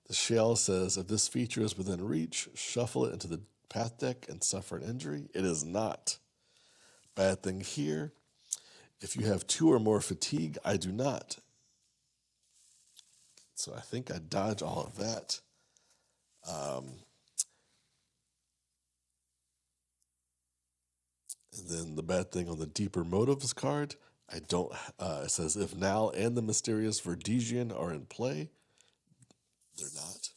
The shell says if this feature is within reach, shuffle it into the path deck and suffer an injury. It is not. Bad thing here. If you have 2 or more fatigue, I do not. So I think I dodge all of that. And then the bad thing on the deeper motives card, I don't. It says if Nal and the mysterious Verdesian are in play, they're not.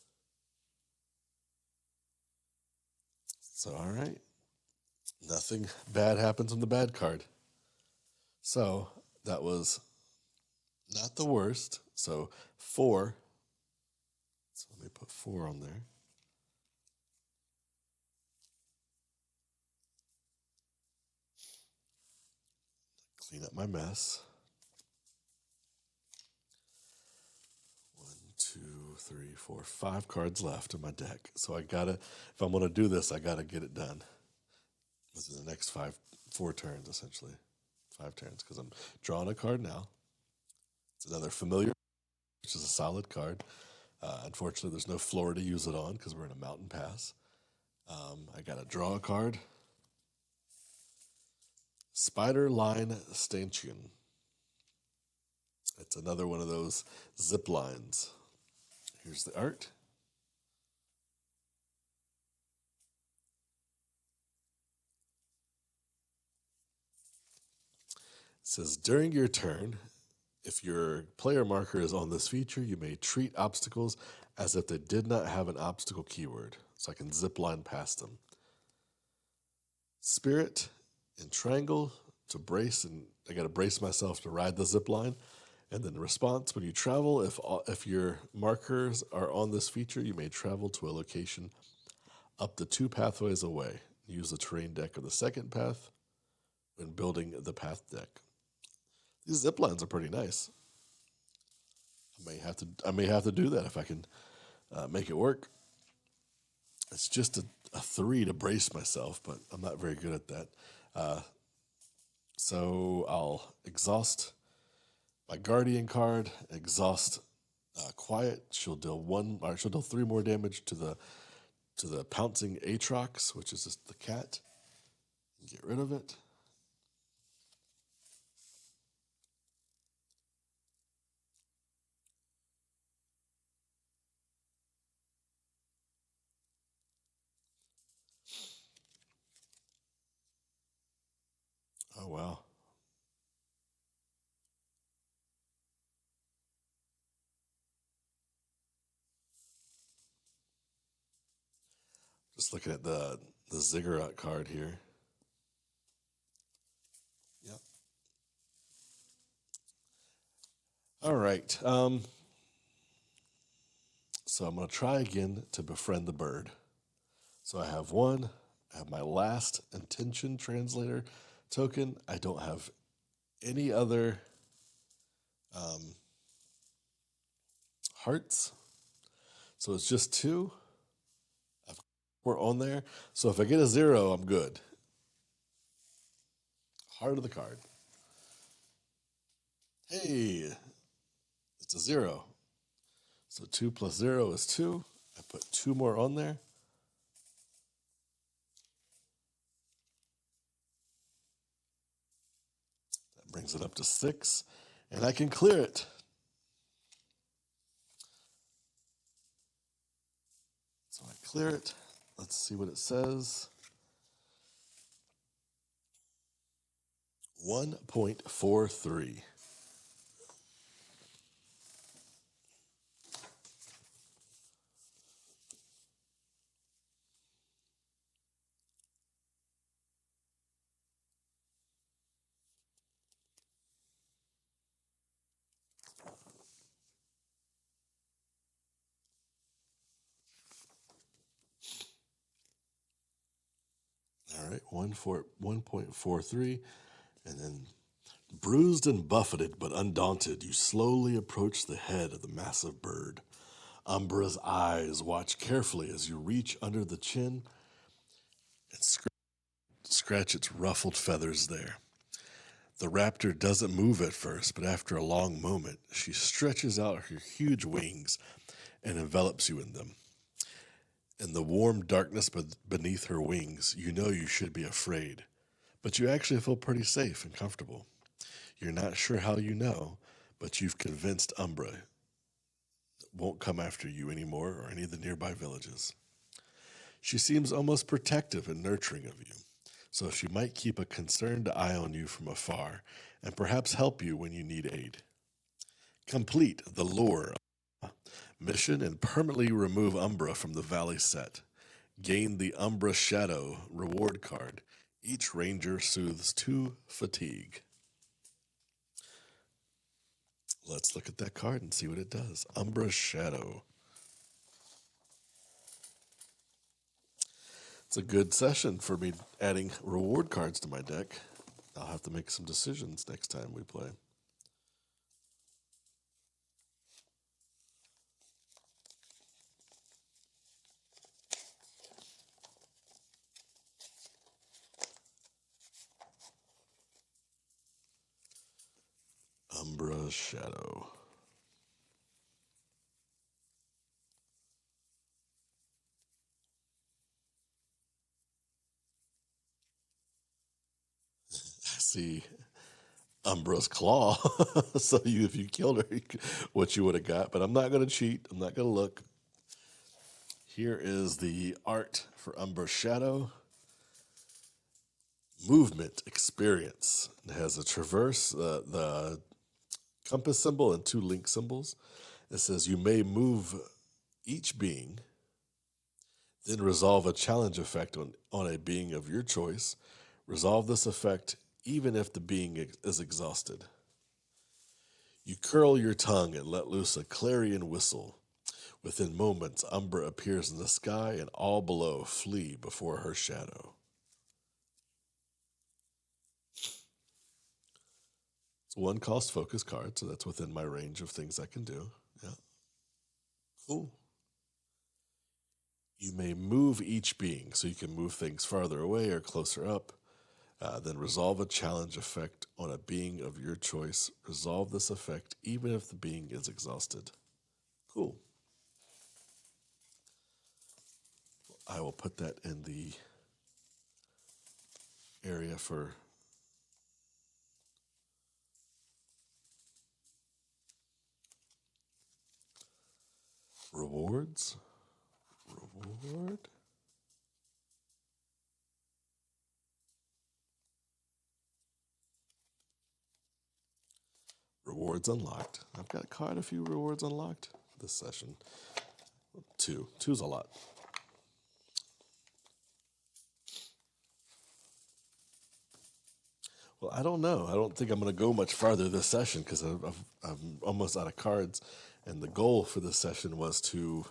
So all right, nothing bad happens on the bad card. So that was not the worst. So 4. So let me put 4 on there. Clean up my mess. 1, 2, 3, 4, 5 cards left in my deck. So I gotta, if I'm gonna do this, I gotta get it done within the next 4 turns, essentially. 5 turns, because I'm drawing a card now. It's another familiar, which is a solid card. Unfortunately, there's no floor to use it on because we're in a mountain pass. I gotta draw a card. Spider Line Stanchion. It's another one of those zip lines. Here's the art. says during your turn, if your player marker is on this feature, you may treat obstacles as if they did not have an obstacle keyword, so I can zip line past them. Spirit and triangle to brace, and I got to brace myself to ride the zip line. And then response, when you travel, if your markers are on this feature, you may travel to a location up to 2 pathways away. Use the terrain deck of the second path when building the path deck. These zip lines are pretty nice. I may have to do that if I can make it work. It's just a 3 to brace myself, but I'm not very good at that. So I'll exhaust my guardian card, exhaust quiet. She'll deal 3 more damage to the pouncing Aatrox, which is just the cat. Get rid of it. Oh wow. Just looking at the Ziggurat card here. Yep. All right. So I'm going to try again to befriend the bird. So I have one. I have my last intention translator token. I don't have any other hearts. So it's just 2. We're on there. So if I get a 0, I'm good. Heart of the card. Hey, it's a 0. So 2 plus 0 is 2. I put 2 more on there. That brings it up to 6. And I can clear it. So I clear it. Let's see what it says. 1.43. All right, 1.43. And then bruised and buffeted but undaunted, you slowly approach the head of the massive bird. Umbra's eyes watch carefully as you reach under the chin and scratch its ruffled feathers there. The raptor doesn't move at first, but after a long moment, she stretches out her huge wings and envelops you in them. In the warm darkness beneath her wings, you know you should be afraid, but you actually feel pretty safe and comfortable. You're not sure how you know, but you've convinced Umbra won't come after you anymore or any of the nearby villages. She seems almost protective and nurturing of you, so she might keep a concerned eye on you from afar and perhaps help you when you need aid. Complete the lure mission and permanently remove Umbra from the valley set. Gain the Umbra Shadow reward card. Each ranger soothes 2 fatigue. Let's look at that card and see what it does. Umbra Shadow. It's a good session for me adding reward cards to my deck. I'll have to make some decisions next time we play. Umbra Shadow. I see Umbra's Claw. So if you killed her, what you would have got. But I'm not going to cheat. I'm not going to look. Here is the art for Umbra Shadow. Movement experience. It has a traverse, the compass symbol, and two link symbols. It says you may move each being, then resolve a challenge effect on a being of your choice. Resolve this effect even if the being is exhausted. You curl your tongue and let loose a clarion whistle. Within moments, Umbra appears in the sky, and all below flee before her shadow. It's one cost focus card, so that's within my range of things I can do. Yeah, cool. You may move each being, so you can move things farther away or closer up. Then resolve a challenge effect on a being of your choice. Resolve this effect even if the being is exhausted. Cool. I will put that in the area for rewards. Reward. Rewards unlocked. I've got quite a few rewards unlocked this session. Two. Two's a lot. Well, I don't know. I don't think I'm going to go much farther this session because I'm almost out of cards. And the goal for this session was to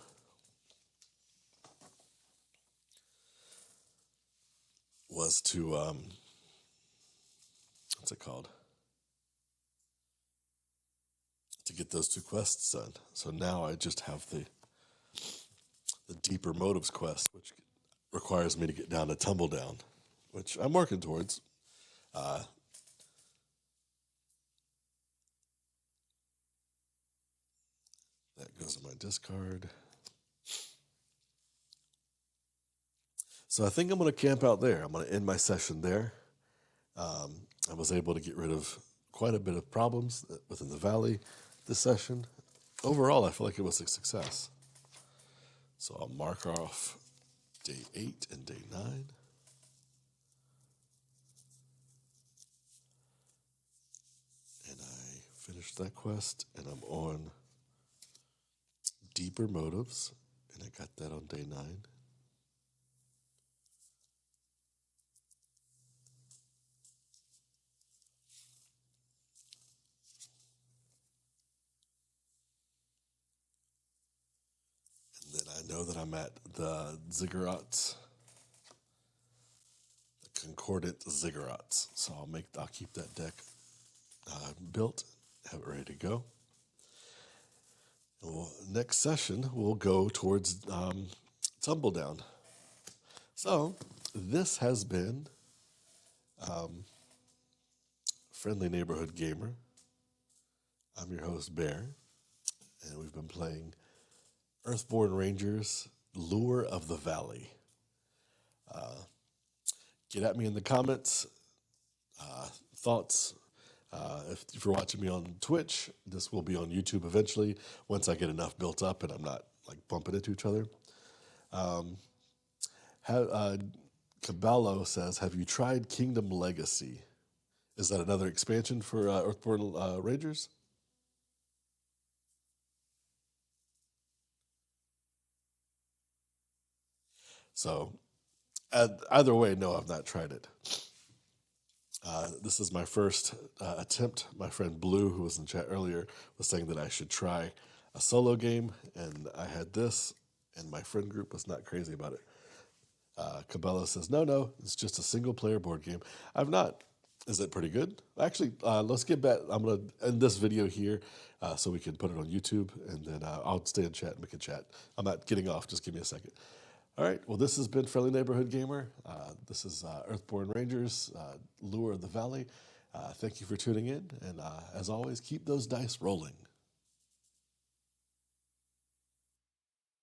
what's it called? To get those two quests done. So now I just have the deeper motives quest, which requires me to get down to tumble down, which I'm working towards. Uh, that goes in my discard. So I think I'm going to camp out there. I'm going to end my session there. I was able to get rid of quite a bit of problems within the valley this session. Overall, I feel like it was a success. So I'll mark off day 8 and day 9. And I finished that quest, and I'm on deeper motives, and I got that on day 9. And then I know that I'm at the ziggurats, the concordant ziggurats. So I'll keep that deck built, have it ready to go. Well, next session we'll go towards Tumbledown. So this has been Friendly Neighborhood Gamer. I'm your host Bear, and we've been playing Earthborne Rangers, Lure of the Valley. Get at me in the comments, thoughts. If you're watching me on Twitch, this will be on YouTube eventually once I get enough built up and I'm not like bumping into each other. Caballo says, "Have you tried Kingdom Legacy? Is that another expansion for Earthborne Rangers?" So, either way, no, I've not tried it. This is my first attempt. My friend Blue, who was in chat earlier, was saying that I should try a solo game, and I had this, and my friend group was not crazy about it. Cabela says, no, it's just a single player board game. I've not. Is it pretty good? Actually, let's get back. I'm going to end this video here so we can put it on YouTube, and then I'll stay in chat and we can chat. I'm not getting off. Just give me a second. All right. Well, this has been Friendly Neighborhood Gamer. This is Earthborne Rangers, Lure of the Valley. Thank you for tuning in. And as always, keep those dice rolling.